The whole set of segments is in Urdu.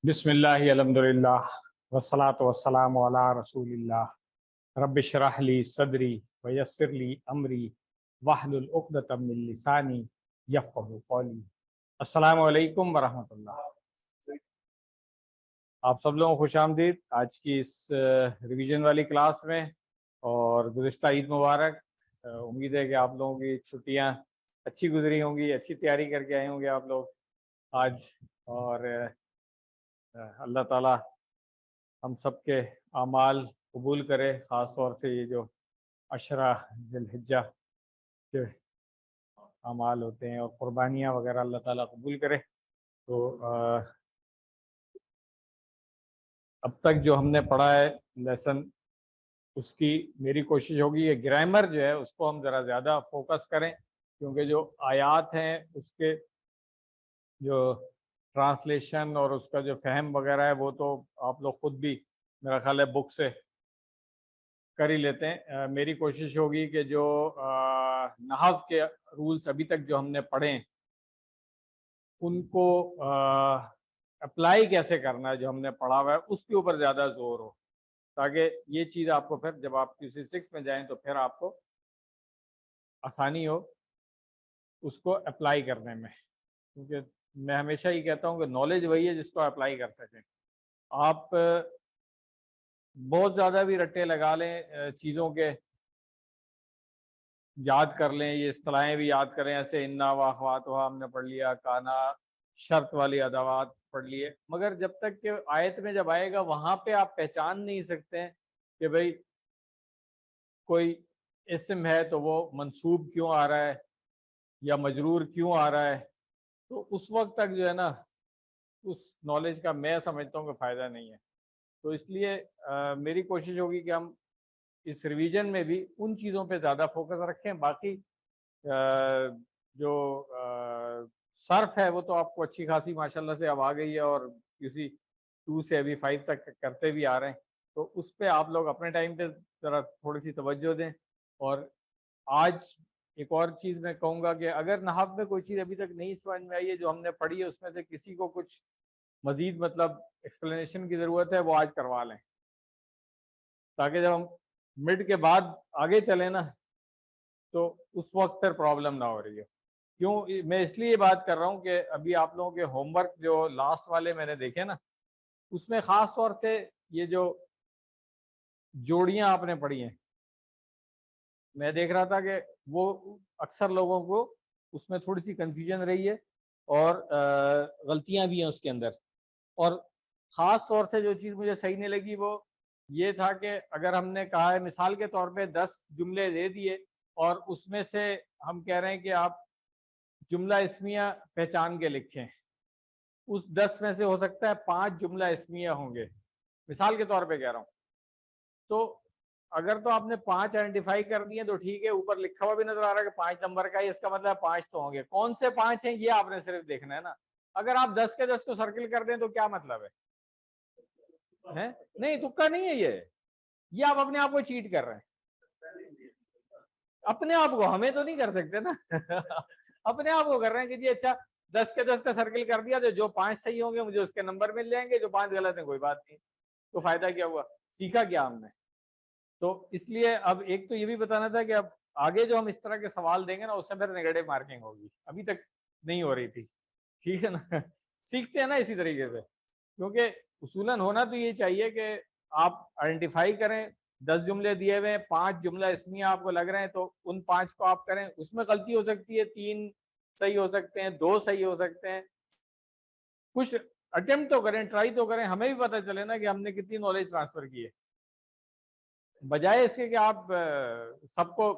بسم اللہ الحمدللہ والصلاة والسلام علی رسول اللہ رب اشرح لی صدری ویسر لی امری واحلل عقدۃ من لسانی یفقہوا قولی۔ السلام علیکم ورحمۃ اللہ۔ آپ سب لوگوں کو خوش آمدید آج کی اس ریویژن والی کلاس میں، اور گزشتہ عید مبارک۔ امید ہے کہ آپ لوگوں کی چھٹیاں اچھی گزری ہوں گی، اچھی تیاری کر کے آئے ہوں گے آپ لوگ آج، اور اللہ تعالیٰ ہم سب کے اعمال قبول کرے، خاص طور سے یہ جو عشرہ ذی الحجہ کے اعمال ہوتے ہیں اور قربانیاں وغیرہ اللہ تعالیٰ قبول کرے۔ تو اب تک جو ہم نے پڑھا ہے لیسن، اس کی میری کوشش ہوگی یہ گرامر جو ہے اس کو ہم ذرا زیادہ فوکس کریں، کیونکہ جو آیات ہیں اس کے جو ٹرانسلیشن اور اس کا جو فہم وغیرہ ہے وہ تو آپ لوگ خود بھی میرا خیال ہے بک سے کر ہی لیتے ہیں۔ میری کوشش ہوگی کہ جو نحو کے رولز ابھی تک جو ہم نے پڑھے ہیں ان کو اپلائی کیسے کرنا ہے، جو ہم نے پڑھا ہوا ہے اس کے اوپر زیادہ زور ہو، تاکہ یہ چیز آپ کو پھر جب آپ کسی 6 میں جائیں تو پھر آپ کو آسانی ہو اس کو اپلائی کرنے میں۔ کیونکہ میں ہمیشہ یہ کہتا ہوں کہ نالج وہی ہے جس کو اپلائی کر سکیں۔ آپ بہت زیادہ بھی رٹے لگا لیں چیزوں کے، یاد کر لیں، یہ اصطلاحیں بھی یاد کریں، ایسے انا واخواتها ہم نے پڑھ لیا، کانا شرط والی ادوات پڑھ لیے، مگر جب تک کہ آیت میں جب آئے گا وہاں پہ آپ پہچان نہیں سکتے ہیں کہ بھئی کوئی اسم ہے تو وہ منصوب کیوں آ رہا ہے یا مجرور کیوں آ رہا ہے، تو اس وقت تک جو ہے نا اس نالج کا میں سمجھتا ہوں کہ فائدہ نہیں ہے۔ تو اس لیے میری کوشش ہوگی کہ ہم اس ریویژن میں بھی ان چیزوں پہ زیادہ فوکس رکھیں۔ باقی جو صرف ہے وہ تو آپ کو اچھی خاصی ماشاءاللہ سے اب آ گئی ہے، اور کسی 2 سے ابھی 5 تک کرتے بھی آ رہے ہیں، تو اس پہ آپ لوگ اپنے ٹائم پہ ذرا تھوڑی سی توجہ دیں۔ اور آج ایک اور چیز میں کہوں گا کہ اگر نحو میں کوئی چیز ابھی تک نہیں سمجھ میں آئی ہے جو ہم نے پڑھی ہے، اس میں سے کسی کو کچھ مزید مطلب ایکسپلینیشن کی ضرورت ہے وہ آج کروا لیں، تاکہ جب ہم مڈ کے بعد آگے چلیں نا تو اس وقت پھر پرابلم نہ ہو رہی ہے۔ کیوں میں اس لیے بات کر رہا ہوں کہ ابھی آپ لوگوں کے ہوم ورک جو لاسٹ والے میں نے دیکھے نا، اس میں خاص طور سے یہ جو جوڑیاں آپ نے پڑھی ہیں، میں دیکھ رہا تھا کہ وہ اکثر لوگوں کو اس میں تھوڑی سی کنفیوژن رہی ہے، اور غلطیاں بھی ہیں اس کے اندر۔ اور خاص طور سے جو چیز مجھے صحیح نہیں لگی وہ یہ تھا کہ اگر ہم نے کہا ہے مثال کے طور پہ 10 جملے دے دیے، اور اس میں سے ہم کہہ رہے ہیں کہ آپ جملہ اسمیہ پہچان کے لکھیں، اس 10 میں سے ہو سکتا ہے 5 جملہ اسمیہ ہوں گے، مثال کے طور پہ کہہ رہا ہوں۔ تو اگر تو آپ نے 5 آئیڈینٹیفائی کر دیے تو ٹھیک ہے، اوپر لکھا ہوا بھی نظر آ رہا ہے کہ 5 نمبر کا ہے، اس کا مطلب 5 تو ہوں گے، کون سے 5 ہیں یہ آپ نے صرف دیکھنا ہے نا۔ اگر آپ 10 کے 10 کو سرکل کر دیں تو کیا مطلب ہے؟ نہیں، تکا نہیں ہے یہ آپ اپنے آپ کو چیٹ کر رہے ہیں، اپنے آپ کو، ہمیں تو نہیں کر سکتے نا اپنے آپ کو کر رہے ہیں کہ جی اچھا 10 کے 10 کا سرکل کر دیا تو جو 5 صحیح ہوں گے مجھے اس کے نمبر مل جائیں گے، جو 5 غلط ہیں کوئی بات نہیں، تو فائدہ کیا ہوا، سیکھا کیا ہم نے۔ تو اس لیے اب ایک تو یہ بھی بتانا تھا کہ اب آگے جو ہم اس طرح کے سوال دیں گے نا اس سے پھر نیگیٹو مارکنگ ہوگی، ابھی تک نہیں ہو رہی تھی، ٹھیک ہے نا سیکھتے ہیں نا اسی طریقے سے، کیونکہ اصولاً ہونا تو یہ چاہیے کہ آپ آئیڈینٹیفائی کریں، 10 جملے دیے ہوئے ہیں، 5 جملہ اسمیہ آپ کو لگ رہے ہیں تو ان 5 کو آپ کریں، اس میں غلطی ہو سکتی ہے، 3 صحیح ہو سکتے ہیں، 2 صحیح ہو سکتے ہیں، کچھ اٹیمپٹ تو کریں، ٹرائی تو کریں، ہمیں بھی پتہ چلے نا کہ ہم نے کتنی نالج ٹرانسفر کی ہے، بجائے اس کے کہ آپ سب کو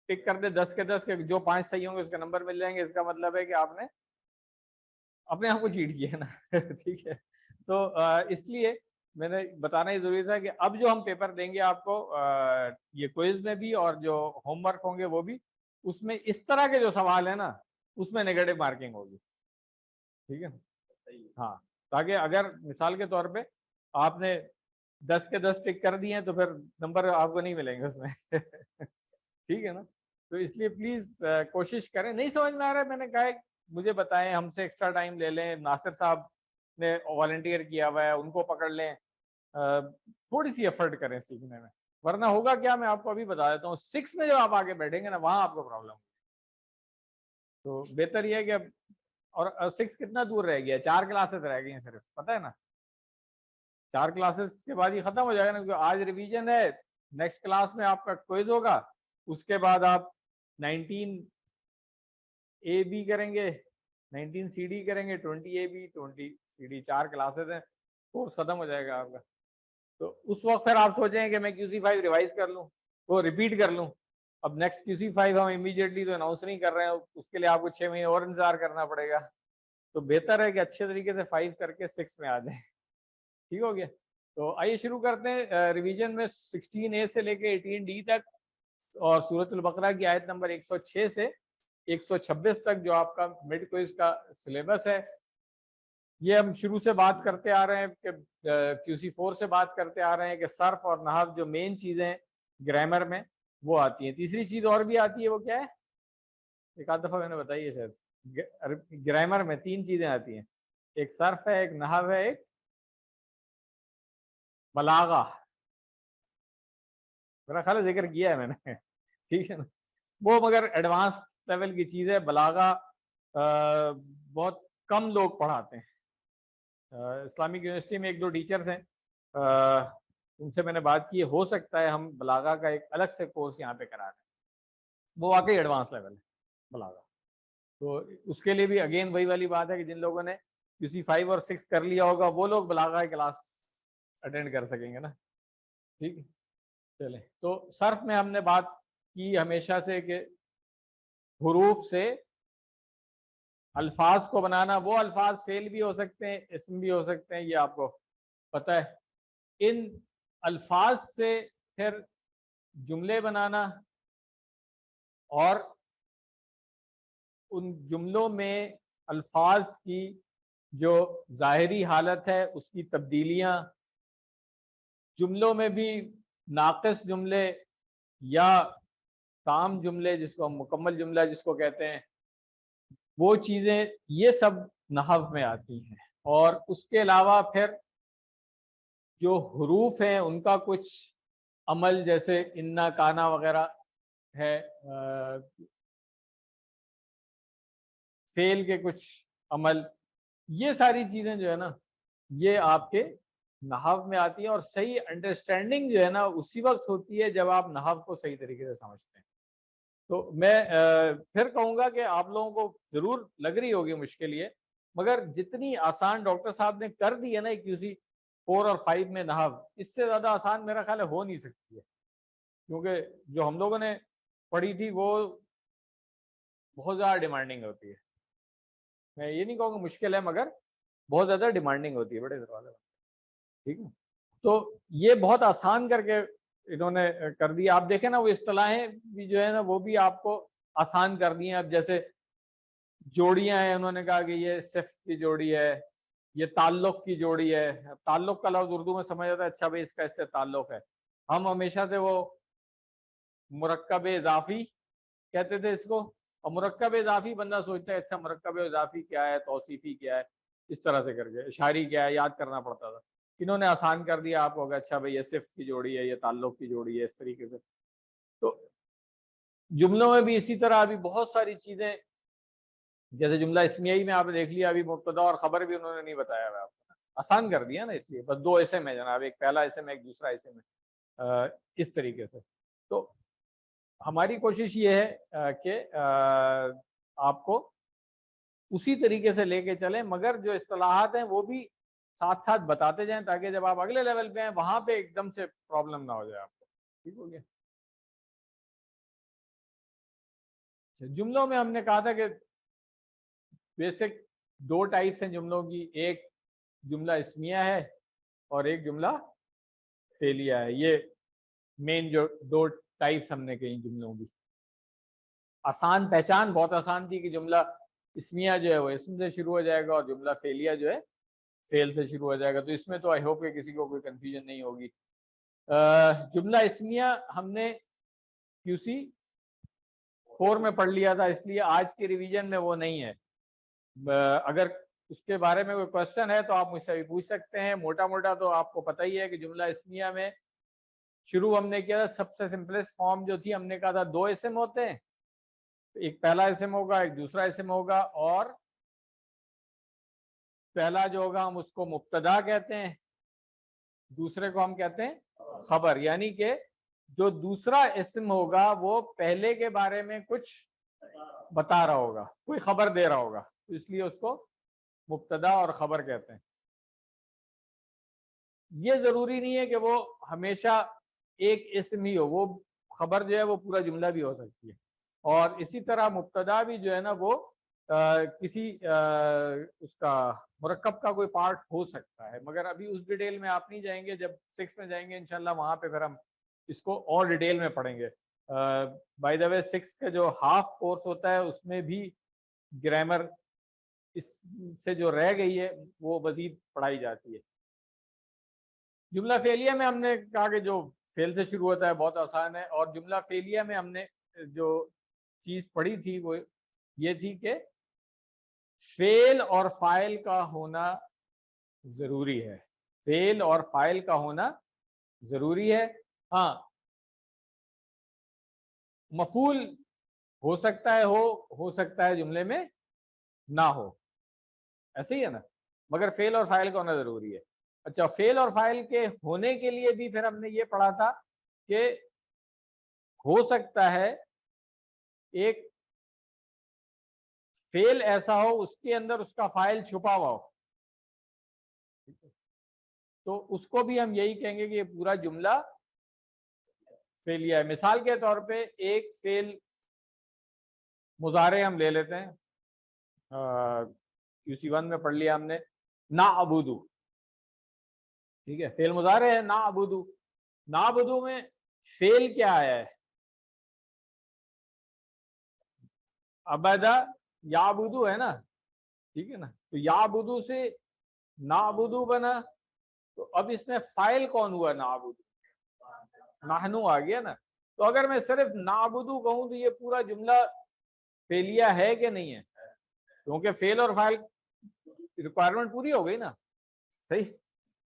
ٹک کر دیں 10 کے 10 کے جو 5 صحیح ہوں گے اس کا نمبر مل جائیں گے، اس کا مطلب ہے کہ آپ نے اپنے آپ کو چیٹ کیا ہے نا ٹھیک ہے۔ تو اس لیے میں نے بتانا ہی ضروری تھا کہ اب جو ہم پیپر دیں گے آپ کو یہ کوئز میں بھی اور جو ہوم ورک ہوں گے وہ بھی، اس میں اس طرح کے جو سوال ہیں نا اس میں نیگیٹو مارکنگ ہوگی، ٹھیک ہے ہاں، تاکہ اگر مثال کے طور پہ آپ نے 10 کے 10 ٹک کر دیے ہیں تو پھر نمبر آپ کو نہیں ملیں گے اس میں ٹھیک ہے نا۔ تو اس لیے پلیز کوشش کریں، نہیں سمجھ میں آ رہا ہے میں نے کہا ہے مجھے بتائیں، ہم سے ایکسٹرا ٹائم لے لیں، ناصر صاحب نے والنٹیئر کیا ہوا ہے ان کو پکڑ لیں, تھوڑی سی ایفرٹ کریں سیکھنے میں, ورنہ ہوگا کیا میں آپ کو ابھی بتا دیتا ہوں, 6 میں جب آپ آگے بیٹھیں گے نا وہاں آپ کو پرابلم ہوگی. تو بہتر یہ ہے کہ اب, اور 6 کتنا دور رہ گیا, 4 کلاسز رہ گئی ہیں صرف, پتہ ہے نا 4 کلاسز کے بعد ہی ختم ہو جائے گا نا, کیونکہ آج ریویژن ہے, نیکسٹ کلاس میں آپ کا کوئز ہوگا, اس کے بعد آپ 19 اے بی کریں گے, 19 سی ڈی کریں گے, 20 اے بی 20 سی ڈی, 4 کلاسز ہیں, کورس ختم ہو جائے گا آپ کا. تو اس وقت پھر آپ سوچیں کہ میں QC5 ریوائز کر لوں, وہ ریپیٹ کر لوں. اب نیکسٹ QC5 ہم امیڈیٹلی تو اناؤنس نہیں کر رہے ہیں, اس کے لیے آپ کو 6 مہینے اور انتظار کرنا پڑے گا. تو بہتر ہے کہ اچھے طریقے سے 5 کر کے 6 میں آ جائیں. ٹھیک ہو گیا. تو آئیے شروع کرتے ہیں ریویژن میں 16A سے لے کے 18D تک, اور سورۃ البقرہ کی آیت نمبر 106 سے 126 تک جو آپ کا مڈ کوئز کا سلیبس ہے. یہ ہم شروع سے بات کرتے آ رہے ہیں کہ QC4 سے بات کرتے آ رہے ہیں کہ صرف اور نحو جو مین چیزیں گرامر میں وہ آتی ہیں. تیسری چیز اور بھی آتی ہے, وہ کیا ہے, ایک آدھ دفعہ میں نے بتائی ہے شاید. گرامر میں 3 چیزیں آتی ہیں, ایک صرف ہے, ایک نحو ہے, ایک بلاغہ. میرا خیال ہے ذکر کیا ہے میں نے, ٹھیک ہے نا, وہ مگر ایڈوانس لیول کی چیز ہے. بلاغہ بہت کم لوگ پڑھاتے ہیں. اسلامک یونیورسٹی میں 1-2 ٹیچرز ہیں, ان سے میں نے بات کی, ہو سکتا ہے ہم بلاغہ کا ایک الگ سے کورس یہاں پہ کرا رہے ہیں, وہ واقعی ایڈوانس لیول ہے بلاغہ. تو اس کے لیے بھی اگین وہی والی بات ہے کہ جن لوگوں نے QC5 اور 6 کر لیا ہوگا وہ لوگ بلاغہ کی کلاس اٹینڈ کر سکیں گے نا. ٹھیک ہے, چلیں. تو صرف میں ہم نے بات کی ہمیشہ سے کہ حروف سے الفاظ کو بنانا, وہ الفاظ فعل بھی ہو سکتے ہیں, اسم بھی ہو سکتے ہیں, یہ آپ کو پتہ ہے. ان الفاظ سے پھر جملے بنانا, اور ان جملوں میں الفاظ کی جو ظاہری حالت ہے اس کی تبدیلیاں, جملوں میں بھی ناقص جملے یا تام جملے جس کو مکمل جملہ جس کو کہتے ہیں, وہ چیزیں یہ سب نحو میں آتی ہیں. اور اس کے علاوہ پھر جو حروف ہیں ان کا کچھ عمل, جیسے انا کانا وغیرہ ہے, فعل کے کچھ عمل, یہ ساری چیزیں جو ہے نا یہ آپ کے نحو میں آتی ہیں. اور صحیح انڈرسٹینڈنگ جو ہے نا اسی وقت ہوتی ہے جب آپ نحو کو صحیح طریقے سے سمجھتے ہیں. تو میں پھر کہوں گا کہ آپ لوگوں کو ضرور لگ رہی ہوگی مشکل یہ, مگر جتنی آسان ڈاکٹر صاحب نے کر دی ہے نا QC4 اور 5 میں نحو, اس سے زیادہ آسان میرا خیال ہے ہو نہیں سکتی ہے, کیونکہ جو ہم لوگوں نے پڑھی تھی وہ بہت زیادہ ڈیمانڈنگ ہوتی ہے. میں یہ نہیں کہوں گا مشکل ہے, مگر بہت زیادہ ڈیمانڈنگ ہوتی ہے بڑے دروازے. ٹھیک ہے, تو یہ بہت آسان کر کے انہوں نے کر دیا. آپ دیکھیں نا وہ اصطلاحیں بھی جو ہے نا وہ بھی آپ کو آسان کر دی ہیں. اب جیسے جوڑیاں ہیں, انہوں نے کہا کہ یہ صفت کی جوڑی ہے, یہ تعلق کی جوڑی ہے. تعلق کا لفظ اردو میں سمجھ آتا ہے, اچھا بھائی اس کا اس سے تعلق ہے. ہم ہمیشہ سے وہ مرکب اضافی کہتے تھے اس کو, اور مرکب اضافی بندہ سوچتا ہے اچھا مرکب اضافی کیا ہے, توصیفی کیا ہے, اس طرح سے کر کے اشاری کیا ہے یاد کرنا پڑتا تھا. انہوں نے آسان کر دیا آپ کو کہ اچھا بھائی یہ صفت کی جوڑی ہے, یہ تعلق کی جوڑی ہے, اس طریقے سے. تو جملوں میں بھی اسی طرح ابھی بہت ساری چیزیں, جیسے جملہ اسمیہ میں آپ نے دیکھ لیا, ابھی مبتدا اور خبر بھی انہوں نے نہیں بتایا ہوا, آپ کو آسان کر دیا نا, اس لیے بس 2 اسم ہے جناب, ایک پہلا اسم ہے ایک دوسرا اسم ہے, اس طریقے سے. تو ہماری کوشش یہ ہے کہ آپ کو اسی طریقے سے لے کے چلیں, مگر جو اصطلاحات ہیں وہ بھی ساتھ ساتھ بتاتے جائیں, تاکہ جب آپ اگلے لیول پہ ہیں وہاں پہ ایک دم سے پرابلم نہ ہو جائے آپ کو. ٹھیک ہو گیا. جملوں میں ہم نے کہا تھا کہ بیسک 2 ٹائپس ہیں جملوں کی, ایک جملہ اسمیہ ہے اور ایک جملہ فعلیہ ہے. یہ مین جو 2 ٹائپس ہم نے کہی جملوں کی. آسان پہچان بہت آسان تھی کہ جملہ اسمیہ جو ہے وہ اسم سے شروع ہو جائے گا اور جملہ فعلیہ جو ہے فعل سے شروع ہو جائے گا. تو اس میں تو آئی ہوپ کہ کسی کو کوئی کنفیوژن نہیں ہوگی. جملہ اسمیہ ہم نے QC4 میں پڑھ لیا تھا, اس لیے آج کی ریویژن میں وہ نہیں ہے. اگر اس کے بارے میں کوئی کوشچن ہے تو آپ مجھ سے بھی پوچھ سکتے ہیں. موٹا موٹا تو آپ کو پتہ ہی ہے کہ جملہ اسمیہ میں شروع ہم نے کیا تھا, سب سے سمپلسٹ فارم جو تھی ہم نے کہا تھا 2 اسم ہوتے ہیں, ایک پہلا اسم ہوگا ایک دوسرا اسم ہوگا, اور پہلا جو ہوگا ہم اس کو مبتدا کہتے ہیں, دوسرے کو ہم کہتے ہیں خبر. یعنی کہ جو دوسرا اسم ہوگا وہ پہلے کے بارے میں کچھ بتا رہا ہوگا, کوئی خبر دے رہا ہوگا, اس لیے اس کو مبتدا اور خبر کہتے ہیں. یہ ضروری نہیں ہے کہ وہ ہمیشہ ایک اسم ہی ہو, وہ خبر جو ہے وہ پورا جملہ بھی ہو سکتی ہے. اور اسی طرح مبتدا بھی جو ہے نا وہ کسی اس کا مرکب کا کوئی پارٹ ہو سکتا ہے, مگر ابھی اس ڈیٹیل میں آپ نہیں جائیں گے. جب 6 میں جائیں گے انشاءاللہ وہاں پہ پھر ہم اس کو اور ڈیٹیل میں پڑھیں گے. بائی دا وے 6 کا جو ہاف کورس ہوتا ہے اس میں بھی گرامر اس سے جو رہ گئی ہے وہ مزید پڑھائی جاتی ہے. جملہ فعلیہ میں ہم نے کہا کہ جو فعل سے شروع ہوتا ہے بہت آسان ہے, اور جملہ فعلیہ میں ہم نے جو چیز پڑھی تھی وہ یہ تھی کہ فعل اور فاعل کا ہونا ضروری ہے. فعل اور فاعل کا ہونا ضروری ہے. ہاں, مفعول ہو سکتا ہے ہو سکتا ہے جملے میں نہ ہو, ایسے ہی ہے نا, مگر فعل اور فاعل کا ہونا ضروری ہے. اچھا, فعل اور فاعل کے ہونے کے لیے بھی پھر ہم نے یہ پڑھا تھا کہ ہو سکتا ہے ایک فعل ایسا ہو اس کے اندر اس کا فاعل چھپا ہوا ہو, تو اس کو بھی ہم یہی کہیں گے کہ یہ پورا جملہ فعلیہ ہے. مثال کے طور پہ ایک فعل مضارع ہم لے لیتے ہیں, QC1 میں پڑھ لیا ہم نے, نعبدو. ٹھیک ہے, فعل مضارع ہے نعبدو. نعبدو میں فعل کیا آیا ہے؟ عبدہ یعبدو ہے نا, ٹھیک ہے نا, تو یعبدو سے نعبدو بنا, تو اب اس میں فاعل کون ہوا؟ نعبدو, نحنو آ گیا نا. تو اگر میں صرف نعبدو کہوں تو یہ پورا جملہ فعلیہ ہے کہ نہیں ہے؟ کیونکہ فعل اور فاعل ریکوائرمنٹ پوری ہو گئی نا, صحیح.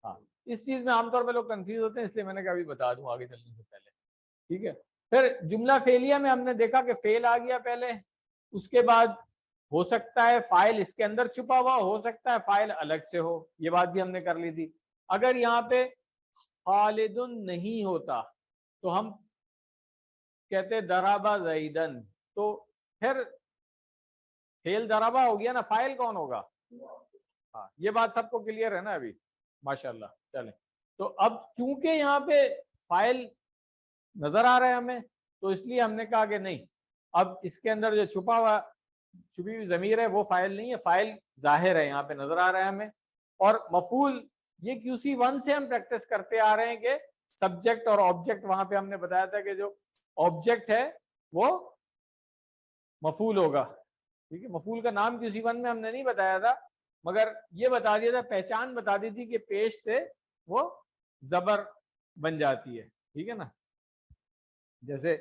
ہاں, اس چیز میں عام طور پہ لوگ کنفیوز ہوتے ہیں, اس لیے میں نے کہا ابھی بتا دوں آگے چلنے سے پہلے. ٹھیک ہے, پھر جملہ فعلیہ میں ہم نے دیکھا کہ فعل آ گیا پہلے, اس کے بعد ہو سکتا ہے فاعل اس کے اندر چھپا ہوا, ہو سکتا ہے فاعل الگ سے ہو, یہ بات بھی ہم نے کر لی تھی. اگر یہاں پہ خالد نہیں ہوتا تو ہم کہتے ضربا زیدن, تو پھر فعل ضربا ہو گیا نا, فاعل کون ہوگا؟ ہاں, یہ بات سب کو کلیئر ہے نا ابھی؟ ماشاءاللہ. چلیں, تو اب چونکہ یہاں پہ فاعل نظر آ رہا ہے ہمیں, تو اس لیے ہم نے کہا کہ نہیں, اب اس کے اندر جو چھپی ہوئی ضمیر ہے وہ فاعل نہیں ہے, فاعل ظاہر ہے یہاں پہ نظر آ رہا ہے ہمیں. اور مفعول یہ QC1 سے ہم پریکٹس کرتے آ رہے ہیں کہ سبجیکٹ اور آبجیکٹ, وہاں پہ ہم نے بتایا تھا کہ جو آبجیکٹ ہے وہ مفعول ہوگا. ٹھیک ہے, مفعول کا نام QC1 میں ہم نے نہیں بتایا تھا, مگر یہ بتا دیا تھا, پہچان بتا دی تھی کہ پیش سے وہ زبر بن جاتی ہے. ٹھیک ہے نا, جیسے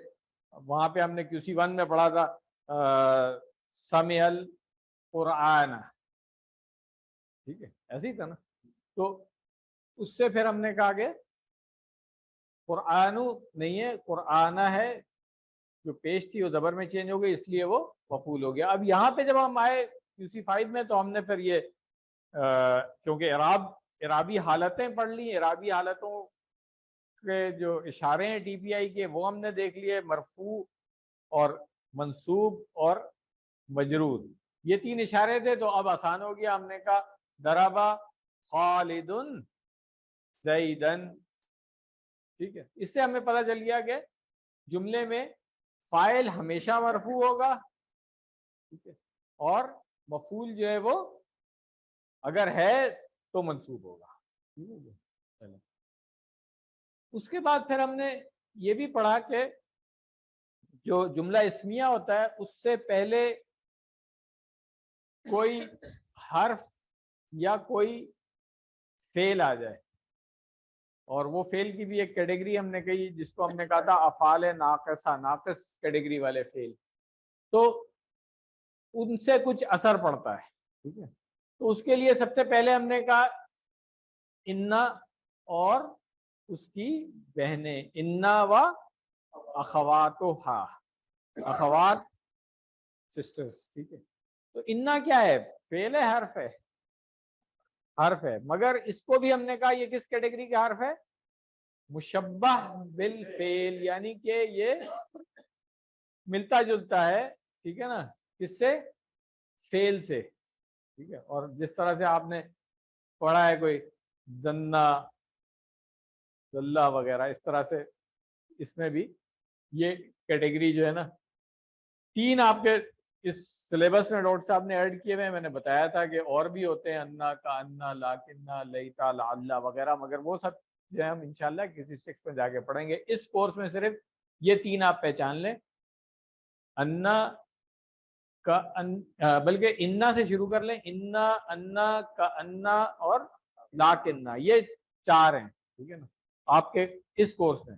وہاں پہ ہم نے QC1 میں پڑھا تھا سمع القرآن, ٹھیک ہے, ایسے ہی تھا نا. تو اس سے پھر ہم نے کہا کہ قرآن نہیں ہے, قرآن ہے, جو پیش تھی وہ زبر میں چینج ہو گئی, اس لیے وہ مفعول ہو گیا. اب یہاں پہ جب ہم آئے QC5 میں تو ہم نے پھر یہ کیونکہ اعرابی حالتیں پڑھ لی, اعرابی حالتوں کے جو اشارے ہیں TPI کے وہ ہم نے دیکھ لیے, مرفوع اور منصوب اور مجرور, یہ 3 اشارے تھے. تو اب آسان ہو گیا, ہم نے کہا ضربا خالد زیدن. ٹھیک ہے, اس سے ہمیں پتہ چل گیا کہ جملے میں فاعل ہمیشہ مرفوع ہوگا, ٹھیک ہے, اور مفعول جو ہے وہ اگر ہے تو منصوب ہوگا. اس کے بعد پھر ہم نے یہ بھی پڑھا کہ جو جملہ اسمیہ ہوتا ہے اس سے پہلے کوئی حرف یا کوئی فعل آ جائے, اور وہ فعل کی بھی ایک کیٹیگری ہم نے کہی جس کو ہم نے کہا تھا افعال ناقصہ, ناقص کیٹیگری والے فعل, تو ان سے کچھ اثر پڑتا ہے. ٹھیک ہے, تو اس کے لیے سب سے پہلے ہم نے کہا انا اور اس کی بہنیں، انا و اخواتہا، اخوات سسٹرز، ٹھیک ہے. تو انا کیا ہے؟ فعل ہے، حرف ہے، حرف ہے، مگر اس کو بھی ہم نے کہا یہ کس کیٹیگری کا حرف ہے؟ مشبہ بالفعل، یعنی کہ یہ ملتا جلتا ہے، ٹھیک ہے نا، کس سے؟ فعل سے، ٹھیک ہے. اور جس طرح سے آپ نے پڑھا ہے کوئی زنا، زلہ وغیرہ، اس طرح سے اس میں بھی یہ کیٹیگری جو ہے نا، تین آپ کے اس سلیبس میں ڈاکٹر صاحب نے ایڈ کیے ہوئے ہیں. میں نے بتایا تھا کہ اور بھی ہوتے ہیں، انا کا انا، لاکنہ، لیتا، لعلہ وغیرہ، مگر وہ سب جو ہے ہم انشاءاللہ کسی 6 میں جا کے پڑھیں گے. اس کورس میں صرف یہ تین آپ پہچان لیں، انا کا بلکہ انا سے شروع کر لیں، انا، انا کا انا اور لاکنہ، یہ چار ہیں، ٹھیک ہے نا، آپ کے اس کورس میں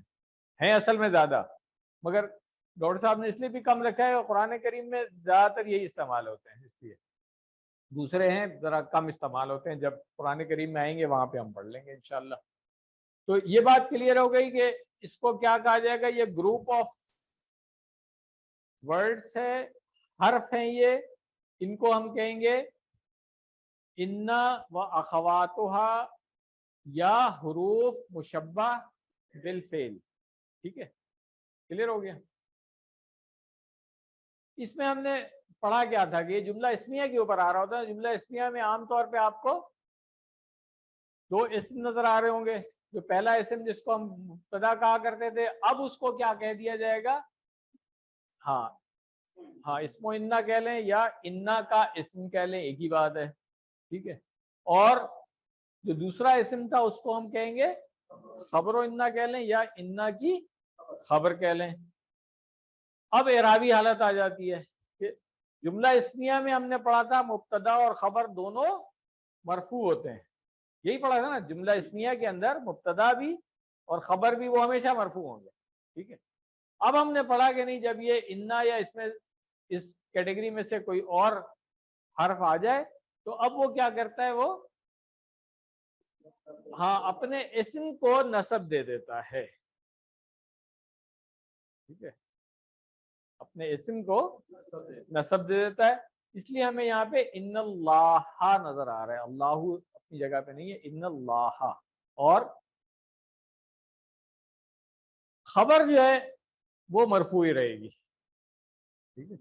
ہیں اصل میں زیادہ، مگر ڈاکٹر صاحب نے اس لیے بھی کم رکھا ہے، قرآن کریم میں زیادہ تر یہی استعمال ہوتے ہیں، اس لیے دوسرے ہیں ذرا کم استعمال ہوتے ہیں. جب قرآن کریم میں آئیں گے وہاں پہ ہم پڑھ لیں گے انشاءاللہ. تو یہ بات کلیئر ہو گئی کہ اس کو کیا کہا جائے گا؟ یہ گروپ آف ورڈز ہے، حرف ہیں یہ، ان کو ہم کہیں گے انا و اخواتہا یا حروف مشبہ بالفعل، ٹھیک ہے. کلیئر ہو گیا؟ اس میں ہم نے پڑھا کیا تھا کہ یہ جملہ اسمیہ کے اوپر آ رہا ہوتا ہے. جملہ اسمیہ میں عام طور پہ آپ کو دو اسم نظر آ رہے ہوں گے. جو پہلا اسم جس کو ہم مبتدا کہا کرتے تھے، اب اس کو کیا کہہ دیا جائے گا؟ ہاں ہاں، اسم و انا کہہ لیں یا انا کا اسم کہہ لیں، ایک ہی بات ہے، ٹھیک ہے. اور جو دوسرا اسم تھا اس کو ہم کہیں گے خبر و انا کہہ لیں یا انا کی خبر کہہ لیں. اب اعرابی حالت آ جاتی ہے کہ جملہ اسمیہ میں ہم نے پڑھا تھا مبتدا اور خبر دونوں مرفوع ہوتے ہیں، یہی پڑھا تھا نا. جملہ اسمیہ کے اندر مبتدا بھی اور خبر بھی وہ ہمیشہ مرفوع ہوں گے، ٹھیک ہے. اب ہم نے پڑھا کہ نہیں، جب یہ انا یا اس میں اس کیٹیگری میں سے کوئی اور حرف آ جائے تو اب وہ کیا کرتا ہے؟ وہ ہاں اپنے اسم کو نصب دے دیتا ہے، ٹھیک ہے، اپنے اسم کو نصب دے دیتا ہے. اس لیے ہمیں یہاں پہ ان اللہ نظر آ رہا ہے، اللہ اپنی جگہ پہ نہیں ہے، ان اللہ. اور خبر جو ہے وہ مرفوع ہی رہے گی، ٹھیک ہے.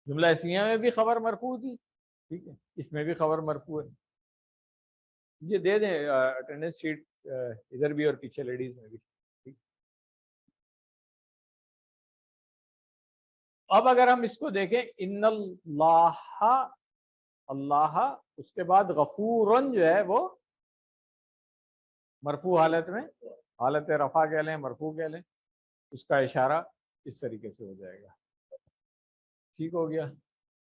جملہ اسمیہ میں بھی خبر مرفوع تھی، ٹھیک ہے، اس میں بھی خبر مرفوع ہے. یہ دے دیں اٹینڈنس شیٹ ادھر بھی اور پیچھے لیڈیز میں بھی. اب اگر ہم اس کو دیکھیں، ان اللہ، اللہ، اس کے بعد غفورن جو ہے وہ مرفوع حالت میں، حالت رفع کہہ لیں، مرفوع کہہ لیں، اس کا اشارہ اس طریقے سے ہو جائے گا. ٹھیک ہو گیا.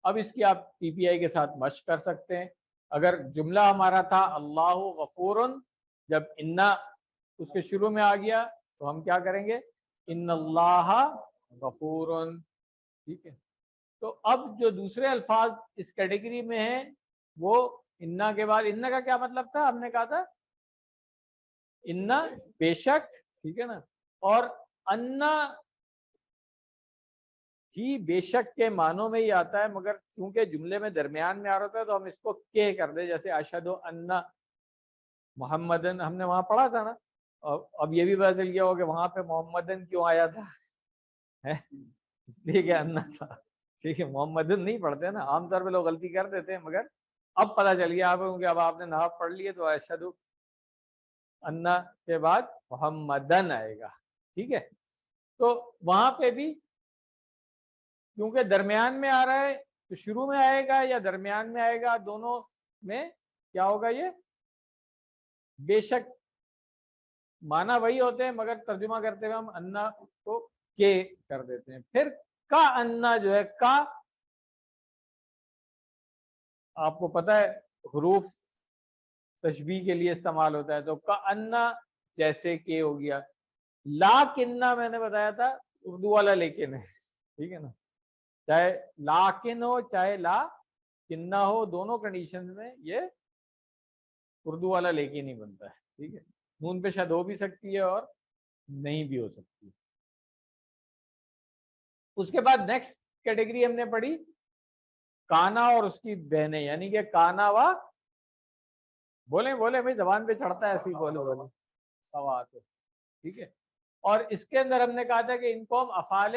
اب اس کی آپ پی پی آئی کے ساتھ مشق کر سکتے ہیں. اگر جملہ ہمارا تھا اللہ غفورن، جب انا اس کے شروع میں آ گیا تو ہم کیا کریں گے؟ ان اللہ غفورن، ٹھیک ہے. تو اب جو دوسرے الفاظ اس کیٹیگری میں ہیں وہ انا کے بعد، انا کا کیا مطلب تھا؟ ہم نے کہا تھا انا بے شک، ٹھیک ہے نا. اور انا ہی بے شک کے معنوں میں ہی آتا ہے، مگر چونکہ جملے میں درمیان میں آ رہا ہے تو ہم اس کو کہ کر دیں، جیسے اشہد ان محمدن، ہم نے وہاں پڑھا تھا نا. اب یہ بھی پتا چل گیا ہو کہ وہاں پہ محمدن کیوں آیا تھا، اس لیے کہ انا تھا، ٹھیک ہے. محمدن نہیں پڑھتے نا، عام طور پہ لوگ غلطی کر دیتے ہیں، مگر اب پتہ چل گیا آپ کو کہ اب آپ نے نحو پڑھ لیے تو اشہد انا کے بعد محمدن آئے گا، ٹھیک ہے. تو وہاں پہ بھی کیونکہ درمیان میں آ رہا ہے تو شروع میں آئے گا یا درمیان میں آئے گا، دونوں میں کیا ہوگا؟ یہ بے شک معنی وہی ہوتے ہیں، مگر ترجمہ کرتے ہوئے ہم انا کو کے کر دیتے ہیں. پھر کا انا جو ہے، کا آپ کو پتہ ہے حروف تشبیہ کے لیے استعمال ہوتا ہے، تو کا انا جیسے کہ ہو گیا. لا کننا میں نے بتایا تھا اردو والا لیکن ہے، ٹھیک ہے نا، چاہے لاکن ہو چاہے لا کننا ہو، دونوں کنڈیشن میں یہ اردو والا لے کے نہیں بنتا ہے، ٹھیک ہے. نون پہ شد ہو بھی سکتی ہے اور نہیں بھی ہو سکتی ہے. اس کے بعد نیکسٹ کیٹیگری ہم نے پڑھی کانا اور اس کی بہنیں، یعنی کہ کانا و بولیں بھائی زبان پہ چڑھتا ہے ایسی بولے سوات، ٹھیک ہے. اور اس کے اندر ہم نے کہا تھا کہ ان کو ہم افعال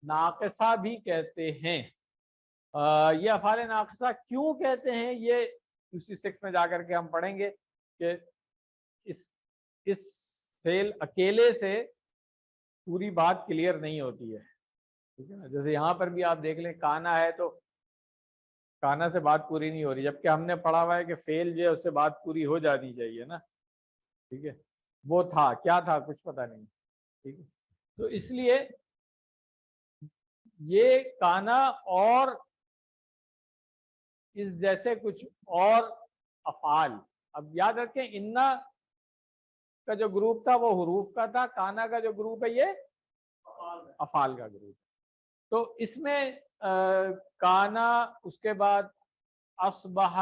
ناقصہ بھی کہتے ہیں. یہ افعال ناقصہ کیوں کہتے ہیں یہ دوسری 6 میں جا کر کے ہم پڑھیں گے کہ اس فعل اکیلے سے پوری بات کلیئر نہیں ہوتی ہے، ٹھیک ہے نا. جیسے یہاں پر بھی آپ دیکھ لیں کانا ہے تو کانا سے بات پوری نہیں ہو رہی، جبکہ ہم نے پڑھا ہوا ہے کہ فعل جو ہے اس سے بات پوری ہو جانی چاہیے نا، ٹھیک ہے. وہ تھا کیا تھا کچھ پتہ نہیں، ٹھیک ہے. تو اس لیے یہ کانا اور اس جیسے کچھ اور افعال، اب یاد رکھیں انا کا جو گروپ تھا وہ حروف کا تھا، کانا کا جو گروپ ہے یہ افعال کا گروپ. تو اس میں کانا، اس کے بعد اصبح،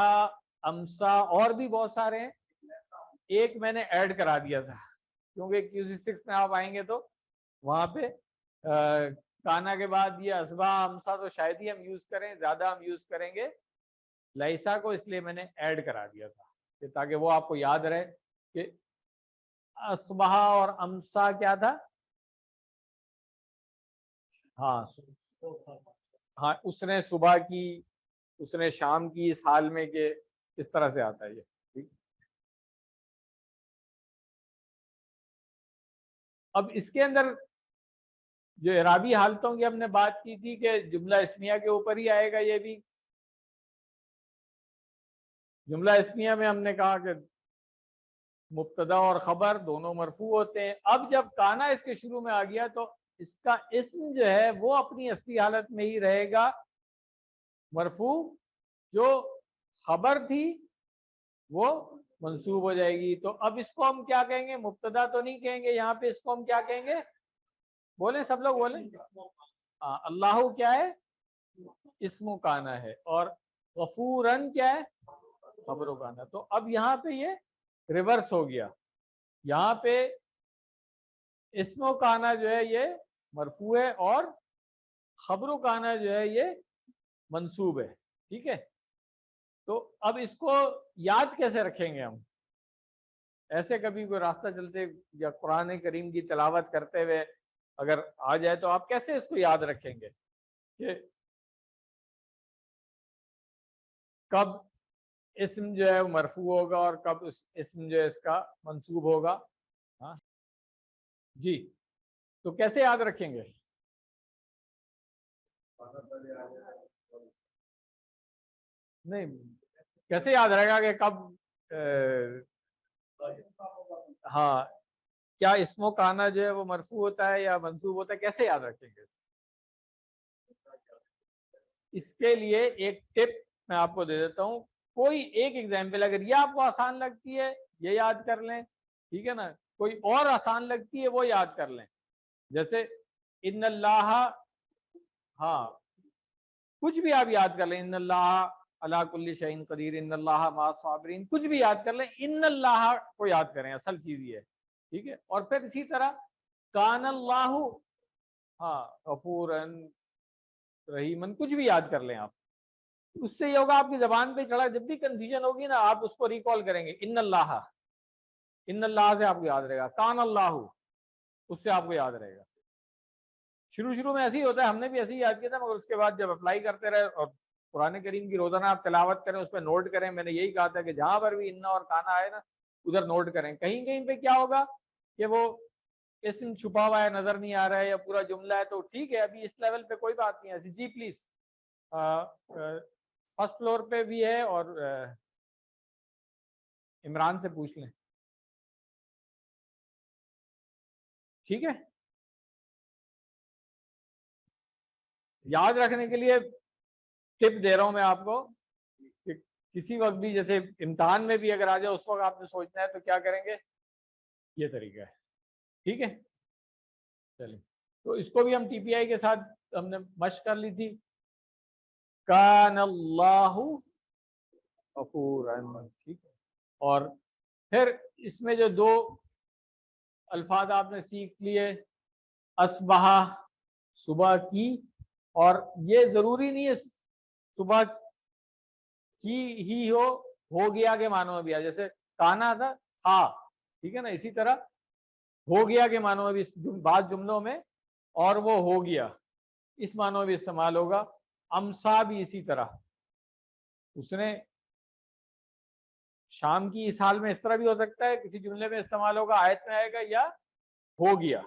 امسا، اور بھی بہت سارے ہیں. ایک میں نے ایڈ کرا دیا تھا کیونکہ QC 6 میں آپ آئیں گے تو وہاں پہ کانا کے بعد یہ اصبح امسا تو شاید ہی ہم یوز کریں، زیادہ ہم یوز کریں گے لائسا کو، اس لیے میں نے ایڈ کرا دیا تھا کہ تاکہ وہ آپ کو یاد رہے کہ اصبح اور امسا کیا تھا. ہاں اس نے صبح کی، اس نے شام کی، اس حال میں کہ اس طرح سے آتا ہے یہ. اب اس کے اندر جو اعرابی حالتوں کی ہم نے بات کی تھی کہ جملہ اسمیہ کے اوپر ہی آئے گا. یہ بھی جملہ اسمیہ میں ہم نے کہا کہ مبتدا اور خبر دونوں مرفوع ہوتے ہیں. اب جب کانا اس کے شروع میں آ گیا تو اس کا اسم جو ہے وہ اپنی اصلی حالت میں ہی رہے گا مرفوع، جو خبر تھی وہ منصوب ہو جائے گی. تو اب اس کو ہم کیا کہیں گے؟ مبتدا تو نہیں کہیں گے یہاں پہ، اس کو ہم کیا کہیں گے؟ بولیں سب لوگ بولیں. اللہ کیا ہے؟ اسم و کانا ہے، اور غفورن کیا ہے؟ خبر و کانا. تو اب یہاں پہ یہ ریورس ہو گیا، یہاں پہ اسم و کانا جو ہے یہ مرفوع ہے اور خبر و کانا جو ہے یہ منصوب ہے، ٹھیک ہے. تو اب اس کو یاد کیسے رکھیں گے ہم؟ ایسے کبھی کوئی راستہ چلتے یا قرآن کریم کی تلاوت کرتے ہوئے اگر آ جائے تو آپ کیسے اس کو یاد رکھیں گے کہ کب اسم جو ہے مرفوع ہوگا اور کب اسم جو ہے اس کا منصوب ہوگا؟ ہاں جی، تو کیسے یاد رکھیں گے؟ نہیں، کیسے یاد رہے گا کہ کب ہاں کیا اسم و کانا جو ہے وہ مرفوع ہوتا ہے یا منصوب ہوتا ہے؟ کیسے یاد رکھیں گے؟ اس کے لیے ایک ٹپ میں آپ کو دے دیتا ہوں. کوئی ایک ایگزامپل اگر یہ آپ کو آسان لگتی ہے یہ یاد کر لیں، ٹھیک ہے نا. کوئی اور آسان لگتی ہے وہ یاد کر لیں. جیسے ان اللہ، ہاں کچھ بھی آپ یاد کر لیں، ان اللہ علی کل شیء قدیر، ان اللہ مع الصابرین، کچھ بھی یاد کر لیں. ان اللہ کو یاد کریں، اصل چیز یہ ہے، ٹھیک ہے. اور پھر اسی طرح کان اللہ، ہاں غفورن رحیمن، کچھ بھی یاد کر لیں آپ. اس سے یہ ہوگا آپ کی زبان پہ چڑھا، جب بھی کنفیوژن ہوگی نا آپ اس کو ریکال کریں گے. ان اللہ، ان اللہ سے آپ کو یاد رہے گا. کان اللہ، اس سے آپ کو یاد رہے گا. شروع میں ایسے ہی ہوتا ہے، ہم نے بھی ایسے ہی یاد کیا تھا، مگر اس کے بعد جب اپلائی کرتے رہے اور قرآن کریم کی روزانہ آپ تلاوت کریں، اس پہ نوٹ کریں. میں نے یہی کہا تھا کہ جہاں پر بھی انا اور کانا آئے نا ادھر نوٹ کریں. کہیں کہیں پہ کیا ہوگا کہ وہ اسم چھپا ہوا ہے، نظر نہیں آ رہا ہے، یا پورا جملہ ہے تو ٹھیک ہے، ابھی اس لیول پہ کوئی بات نہیں ہے. جی پلیز، فرسٹ فلور پہ بھی ہے اور عمران سے پوچھ لیں، ٹھیک ہے. یاد رکھنے کے لیے ٹپ دے رہا ہوں میں آپ کو کہ کسی وقت بھی جیسے امتحان میں بھی اگر آ جائے اس وقت آپ نے سوچنا ہے تو کیا کریں گے، یہ طریقہ ہے، ٹھیک ہے. چلیے، تو اس کو بھی ہم TPI کے ساتھ ہم نے مشق کر لی تھی. کان اللہ غفورا، ٹھیک ہے. اور پھر اس میں جو دو الفاظ آپ نے سیکھ لیے، اصبح صبح کی، اور یہ ضروری نہیں ہے صبح کی ہی ہو گیا کے معنوں میں بھی آ، جیسے کانا تھا ٹھیک ہے نا، اسی طرح ہو گیا کے معنوں میں بھی بعض جملوں میں، اور وہ ہو گیا اس معنوں میں بھی استعمال ہوگا. امسا بھی اسی طرح، اس نے شام کی اس حال میں اس طرح بھی ہو سکتا ہے، کسی جملے میں استعمال ہوگا، آیت میں آئے گا، یا ہو گیا.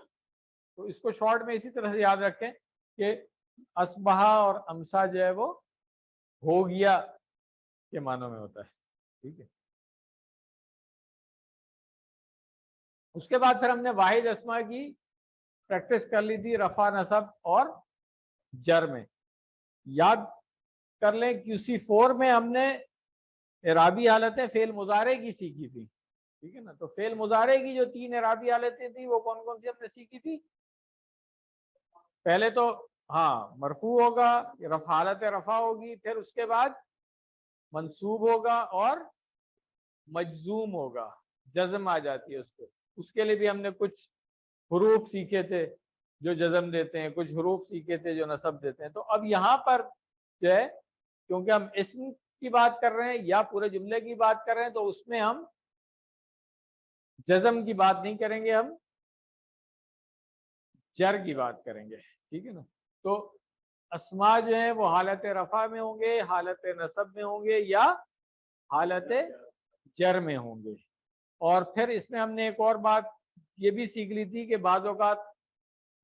تو اس کو شارٹ میں اسی طرح سے یاد رکھیں کہ اصبح اور امسا جو ہے وہ ہو گیا کے معنوں میں ہوتا ہے. ٹھیک ہے. اس کے بعد پھر ہم نے واحد اسما کی پریکٹس کر لی تھی رفع نصب اور جر میں. یاد کر لیں QC4 میں ہم نے اعرابی حالتیں فعل مضارع کی سیکھی تھی. ٹھیک ہے نا. تو فعل مضارع کی جو 3 اعرابی حالتیں تھیں وہ کون کون سی ہم نے سیکھی تھی؟ پہلے تو مرفوع ہوگا، حالت رفع ہوگی، پھر اس کے بعد منصوب ہوگا اور مجزوم ہوگا، جزم آ جاتی ہے اس پہ. اس کے لیے بھی ہم نے کچھ حروف سیکھے تھے جو جزم دیتے ہیں، کچھ حروف سیکھے تھے جو نصب دیتے ہیں. تو اب یہاں پر جو ہے کیونکہ ہم اسم کی بات کر رہے ہیں یا پورے جملے کی بات کر رہے ہیں، تو اس میں ہم جزم کی بات نہیں کریں گے، ہم جر کی بات کریں گے. ٹھیک ہے نا. تو اسما جو ہیں وہ حالت رفع میں ہوں گے، حالت نصب میں ہوں گے، یا حالت جر میں ہوں گے. اور پھر اس میں ہم نے ایک اور بات یہ بھی سیکھ لی تھی کہ بعض اوقات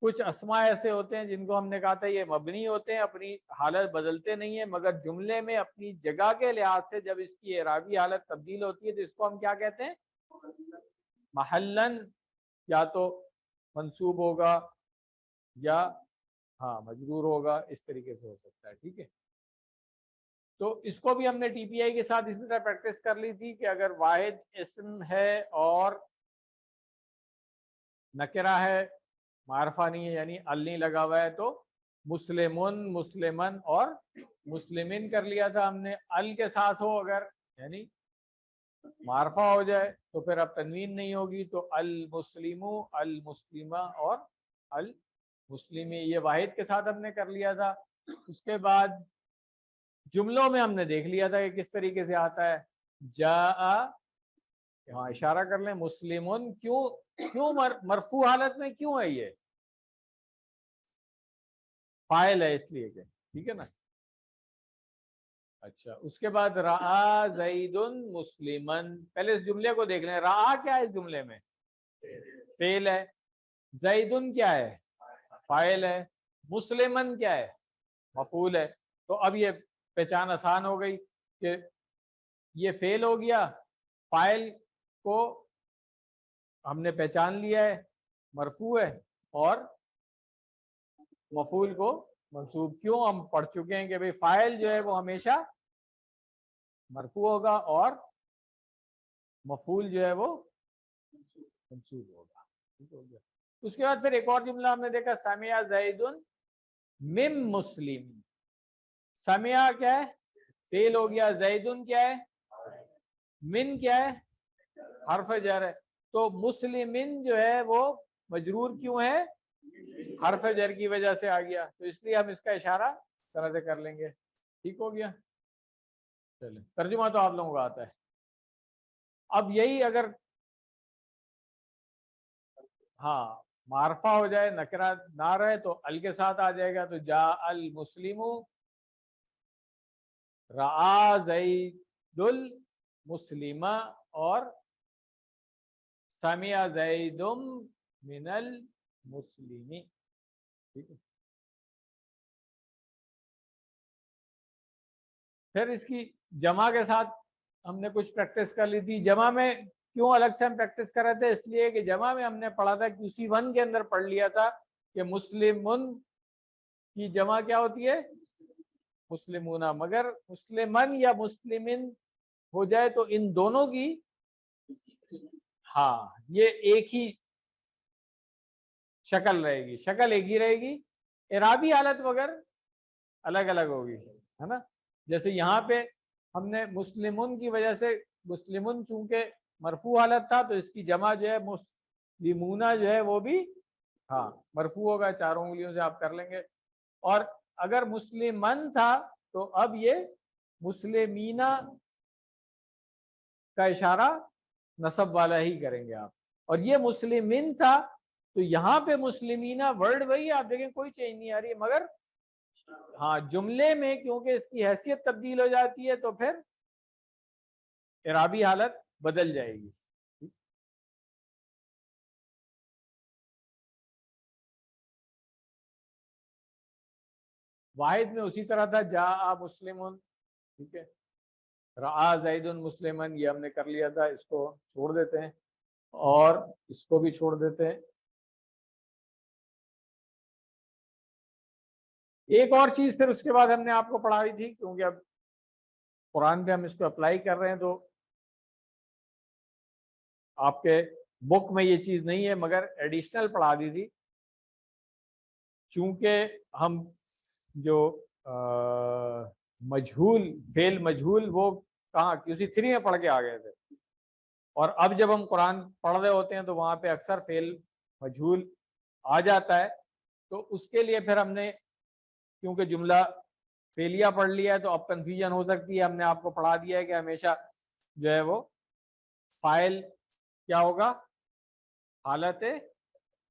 کچھ اسما ایسے ہوتے ہیں جن کو ہم نے کہا تھا یہ مبنی ہوتے ہیں، اپنی حالت بدلتے نہیں ہیں، مگر جملے میں اپنی جگہ کے لحاظ سے جب اس کی اعرابی حالت تبدیل ہوتی ہے تو اس کو ہم کیا کہتے ہیں؟ محلن، یا تو منصوب ہوگا یا مجرور ہوگا، اس طریقے سے ہو سکتا ہے. ٹھیک ہے. تو اس کو بھی ہم نے ٹی پی آئی کے ساتھ اسی طرح پریکٹس کر لی تھی کہ اگر واحد اسم ہے اور نکرہ ہے، معرفہ نہیں ہے، یعنی ال نہیں لگا ہوا ہے، تو مسلمن، مسلمن اور مسلمین کر لیا تھا ہم نے. ال کے ساتھ ہو اگر، یعنی معرفہ ہو جائے تو پھر اب تنوین نہیں ہوگی، تو المسلم، المسلمہ اور المسلمی، یہ واحد کے ساتھ ہم نے کر لیا تھا. اس کے بعد جملوں میں ہم نے دیکھ لیا تھا کہ کس طریقے سے آتا ہے. جاء، اشارہ کر لیں، مسلمن کیوں مرفوع حالت میں کیوں ہے؟ یہ فاعل ہے اس لیے کہ، ٹھیک ہے نا. اچھا. اس کے بعد رآ زید مسلمن، پہلے اس جملے کو دیکھ لیں. رآ کیا ہے اس جملے میں؟ فعل ہے. زیدن کیا ہے؟ فاعل ہے. مسلمن کیا ہے؟ مفعول ہے. تو اب یہ پہچان آسان ہو گئی کہ یہ فعل ہو گیا، فاعل کو ہم نے پہچان لیا ہے مرفوع ہے، اور مفعول کو منصوب. کیوں؟ ہم پڑھ چکے ہیں کہ بھئی فاعل جو ہے وہ ہمیشہ مرفوع ہوگا اور مفعول جو ہے وہ منصوب ہوگا. ٹھیک ہو گیا. اس کے بعد پھر ایک اور جملہ ہم نے دیکھا، سمع زید من مسلم. سمع کیا ہے؟ فعل ہو گیا. زیدن کیا ہے؟ من کیا ہے؟ حرف جر ہے. تو مسلمن جو ہے وہ مجرور کیوں ہے؟ حرف جر کی وجہ سے آ گیا، تو اس لیے ہم اس کا اشارہ اس طرح سے کر لیں گے. ٹھیک ہو گیا. چلیں، ترجمہ تو آپ لوگوں کو آتا ہے. اب یہی اگر معرفہ ہو جائے، نکرہ نہ رہے، تو ال کے ساتھ آ جائے گا. تو جاء المسلم، رآ زید المسلم، اور سمع زید من المسلم. ٹھیک ہے. پھر اس کی جمع کے ساتھ ہم نے کچھ پریکٹس کر لی تھی. جمع میں کیوں الگ سے ہم پریکٹس کر رہے تھے؟ اس لیے کہ جمع میں ہم نے پڑھا تھا، QC1 کے اندر پڑھ لیا تھا کہ مسلمن کی جمع کیا ہوتی ہے؟ مسلمون. مگر مسلمن یا مسلمن ہو جائے تو ان دونوں کی یہ ایک ہی شکل رہے گی، شکل ایک ہی رہے گی، اعرابی حالت مگر الگ الگ ہوگی. ہے نا. جیسے یہاں پہ ہم نے مسلمون کی وجہ سے مسلمون چونکہ مرفوع حالت تھا تو اس کی جمع جو ہے مسلمونہ جو ہے وہ بھی ہاں مرفوع ہوگا, چاروں انگلیوں سے آپ کر لیں گے. اور اگر مسلمن تھا تو اب یہ مسلمینہ کا اشارہ نصب والا ہی کریں گے آپ. اور یہ مسلمین تھا تو یہاں پہ مسلمینہ ورڈ وہی آپ دیکھیں کوئی چینج نہیں آ رہی ہے, مگر ہاں جملے میں کیونکہ اس کی حیثیت تبدیل ہو جاتی ہے تو پھر اعرابی حالت بدل جائے گی. واحد میں اسی طرح تھا جاء مسلمون, ٹھیک ہے, رعا زید مسلمن, یہ ہم نے کر لیا تھا, اس کو چھوڑ دیتے ہیں اور اس کو بھی چھوڑ دیتے ہیں. ایک اور چیز پھر اس کے بعد ہم نے آپ کو پڑھائی تھی, کیونکہ اب قرآن پہ ہم اس کو اپلائی کر رہے ہیں تو آپ کے بک میں یہ چیز نہیں ہے مگر ایڈیشنل پڑھا دی تھی. چونکہ ہم جو مجہول فعل مجہول وہ کہاں QC3 میں پڑھ کے آ گئے تھے, اور اب جب ہم قرآن پڑھ رہے ہوتے ہیں تو وہاں پہ اکثر فعل مجہول آ جاتا ہے. تو اس کے لیے پھر ہم نے کیونکہ جملہ فعلیہ پڑھ لیا ہے تو اب کنفیوژن ہو سکتی ہے, ہم نے آپ کو پڑھا دیا ہے کہ ہمیشہ جو ہے وہ فاعل کیا ہوگا, حالت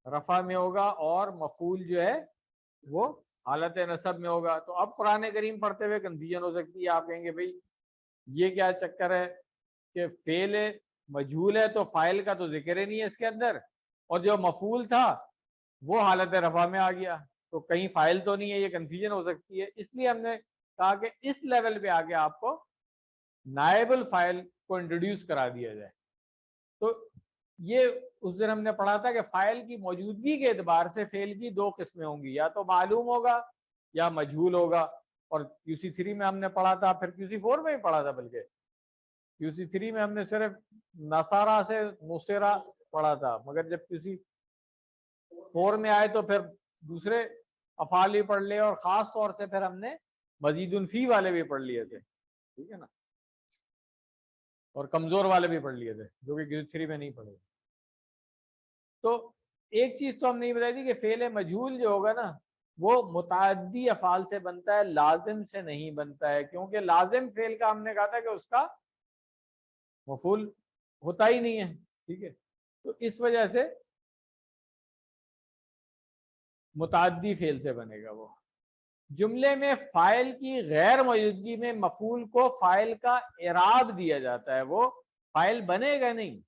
رفع میں ہوگا, اور مفعول جو ہے وہ حالت نصب میں ہوگا. تو اب قرآن کریم پڑھتے ہوئے کنفیوژن ہو سکتی ہے, آپ کہیں گے بھئی یہ کیا چکر ہے کہ فعل مجہول ہے تو فاعل کا تو ذکر ہی نہیں ہے اس کے اندر, اور جو مفعول تھا وہ حالت رفع میں آ گیا, تو کہیں فاعل تو نہیں ہے, یہ کنفیوژن ہو سکتی ہے. اس لیے ہم نے کہا کہ اس لیول پہ آگے آپ کو نائب الفاعل کو انٹروڈیوس کرا دیا جائے. تو یہ اس دن ہم نے پڑھا تھا کہ فاعل کی موجودگی کے اعتبار سے فعل کی دو قسمیں ہوں گی, یا تو معلوم ہوگا یا مجہول ہوگا. اور QC3 میں ہم نے پڑھا تھا, پھر QC4 میں بھی پڑھا تھا, بلکہ QC3 میں ہم نے صرف نصارہ سے نصیرہ پڑھا تھا, مگر جب QC4 میں آئے تو پھر دوسرے افعال بھی پڑھ لے, اور خاص طور سے پھر ہم نے مزید فی والے بھی پڑھ لیے تھے, ٹھیک ہے نا, اور کمزور والے بھی پڑھ لیے تھے جو کہ QC3 میں نہیں پڑھے. تو ایک چیز تو ہم نہیں بتائی تھی کہ فعل مجہول جو ہوگا نا وہ متعدی افعال سے بنتا ہے, لازم سے نہیں بنتا ہے, کیونکہ لازم فعل کا ہم نے کہا تھا کہ اس کا مفعول ہوتا ہی نہیں ہے, ٹھیک ہے. تو اس وجہ سے متعدی فعل سے بنے گا وہ. جملے میں فاعل کی غیر موجودگی میں مفعول کو فاعل کا اعراب دیا جاتا ہے, وہ فاعل بنے گا نہیں,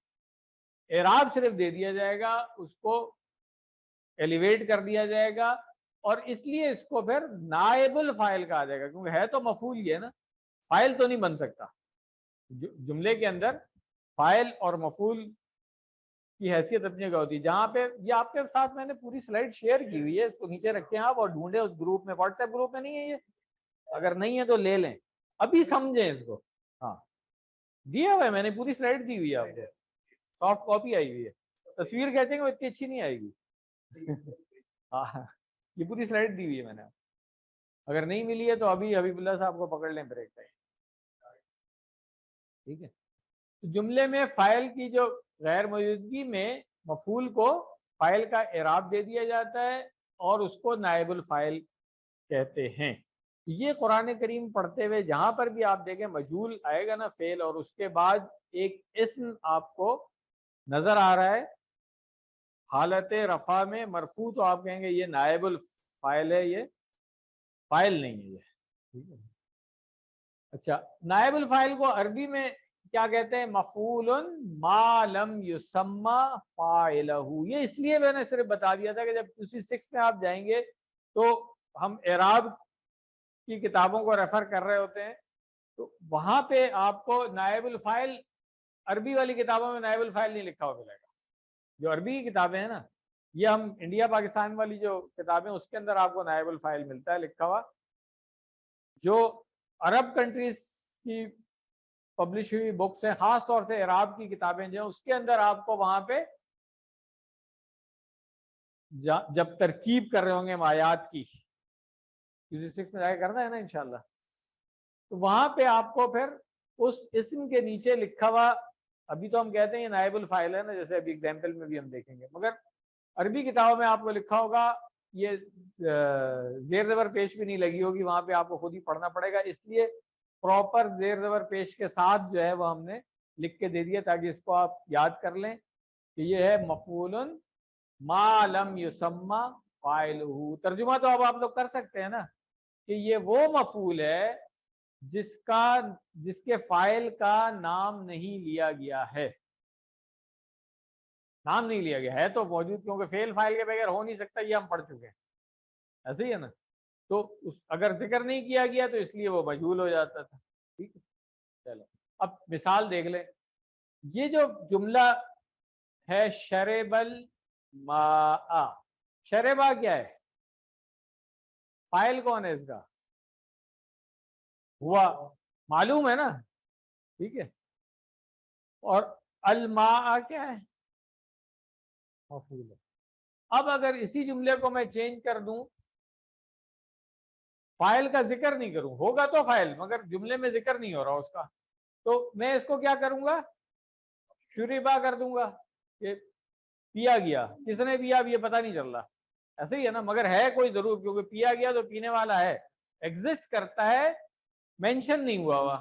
اعراب صرف دے دیا جائے گا, اس کو ایلیویٹ کر دیا جائے گا, اور اس لیے اس کو پھر نائب الفاعل کہا جائے گا, کیونکہ ہے تو مفعول ہی ہے نا, فاعل تو نہیں بن سکتا. جملے کے اندر فاعل اور مفعول کی حیثیت اپنی جگہ ہوتی ہے. جہاں پہ یہ آپ کے ساتھ میں نے پوری سلائڈ شیئر کی ہوئی ہے, اس کو نیچے رکھیں آپ اور ڈھونڈیں اس گروپ میں, واٹس ایپ گروپ میں نہیں ہے یہ, اگر نہیں ہے تو لے لیں, ابھی سمجھیں اس کو. ہاں دیا ہوا ہے میں نے, پوری سلائڈ دی ہوئی ہے آپ کو, سافٹ کاپی آئی ہوئی ہے. تصویر کھینچیں گے وہ اتنی اچھی نہیں آئے گی. ہاں یہ پوری سلائڈ دی ہوئی ہے میں نے, اگر نہیں ملی ہے تو ابھی حبیب اللہ صاحب کو پکڑ لیں بریک ٹائم, ٹھیک ہے. جملے میں فاعل کی جو غیر موجودگی میں مفعول کو فاعل کا اعراب دے دیا جاتا ہے اور اس کو نائب الفاعل کہتے ہیں. یہ قرآن کریم پڑھتے ہوئے جہاں پر بھی آپ دیکھیں مجہول آئے گا نا فعل, اور اس کے بعد ایک اسم آپ کو نظر آ رہا ہے حالت رفع میں مرفوع, تو آپ کہیں گے یہ نائب الفاعل ہے, یہ فاعل نہیں ہے یہ, ٹھیک ہے. اچھا, نائب الفاعل کو عربی میں کیا کہتے ہیں؟ مفعول ما لم یسمى فاعلہ. یہ اس لیے میں نے صرف بتا دیا تھا کہ جب QC6 میں آپ جائیں گے تو ہم اعراب کی کتابوں کو ریفر کر رہے ہوتے ہیں, تو وہاں پہ آپ کو نائب الفاعل عربی والی کتابوں میں نائب الفاعل نہیں لکھا ہوا ملے گا. جو عربی کی کتابیں ہیں نا, یہ ہم انڈیا پاکستان والی جو کتابیں اس کے اندر آپ کو نائب الفاعل ملتا ہے لکھا ہوا. جو عرب کنٹریز کی پبلش ہوئی بکس ہیں, خاص طور سے اعراب کی کتابیں جو ہیں, اس کے اندر آپ کو وہاں پہ جب ترکیب کر رہے ہوں گے آیات کی, QC6 میں جا کے کرنا ہے نا انشاءاللہ, تو وہاں پہ آپ کو پھر اس اسم کے نیچے لکھا ہوا، ابھی تو ہم کہتے ہیں یہ نائب الفاعل ہے نا، جیسے ابھی اگزامپل میں بھی ہم دیکھیں گے، مگر عربی کتابوں میں آپ کو لکھا ہوگا، یہ زیر زبر پیش بھی نہیں لگی ہوگی، وہاں پہ آپ کو خود ہی پڑھنا پڑے گا، اس لیے پراپر زیر زبر پیش کے ساتھ جو ہے وہ ہم نے لکھ کے دے دیا تاکہ اس کو آپ یاد کر لیں کہ یہ ہے مفعول ما لم یسمى فاعلہ۔ ترجمہ تو اب آپ لوگ کر سکتے ہیں نا کہ یہ وہ مفعول ہے جس کے فاعل کا نام نہیں لیا گیا ہے، نام نہیں لیا گیا ہے تو موجود، کیونکہ فعل فاعل کے بغیر ہو نہیں سکتا، یہ ہم پڑھ چکے ہیں، ایسے ہی ہے نا، تو اگر ذکر نہیں کیا گیا تو اس لیے وہ مجہول ہو جاتا تھا، ٹھیک ہے۔ چلو اب مثال دیکھ لیں، یہ جو جملہ ہے شرب الماء، شربا کیا ہے؟ فاعل کون ہے اس کا؟ ہوا، معلوم ہے نا، ٹھیک ہے، اور الماء کیا ہے؟ مفعول ہے۔ اب اگر اسی جملے کو میں چینج کر دوں، فاعل کا ذکر نہیں کروں، ہوگا تو فاعل مگر جملے میں ذکر نہیں ہو رہا اس کا، تو میں اس کو کیا کروں گا؟ شربا کر دوں گا، کہ پیا گیا، کس نے پیا اب یہ پتہ نہیں چل رہا، ایسے ہی ہے نا، مگر ہے کوئی ضرور، کیونکہ پیا گیا تو پینے والا ہے، ایگزسٹ کرتا ہے، مینشن نہیں ہوا ہوا،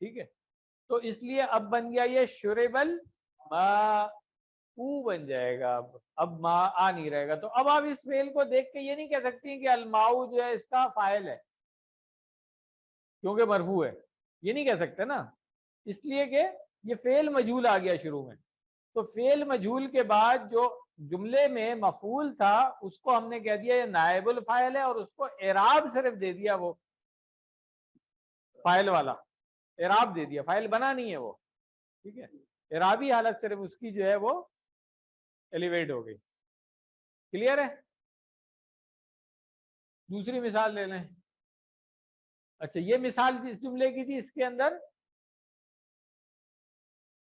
ٹھیک ہے، تو اس لیے اب بن گیا یہ شرب الماء بن جائے گا، اب ما آ نہیں رہے گا، تو اب آپ اس فعل کو دیکھ کے یہ نہیں کہہ سکتی کہ الماء جو ہے اس کا فاعل ہے کیونکہ مرفوع ہے، یہ نہیں کہہ سکتے نا، اس لیے کہ یہ فعل مجہول آ گیا شروع میں، تو فعل مجہول کے بعد جو جملے میں مفعول تھا اس کو ہم نے کہہ دیا یہ نائب الفاعل ہے، اور اس کو اعراب صرف دے دیا وہ فاعل والا، اعراب دے دیا، فاعل بنا نہیں ہے وہ، ٹھیک ہے، اعرابی حالت صرف اس کی جو ہے وہ ایلیویٹ ہو گئی، کلیئر ہے؟ دوسری مثال لے لیں، اچھا یہ مثال جس جملے کی تھی اس کے اندر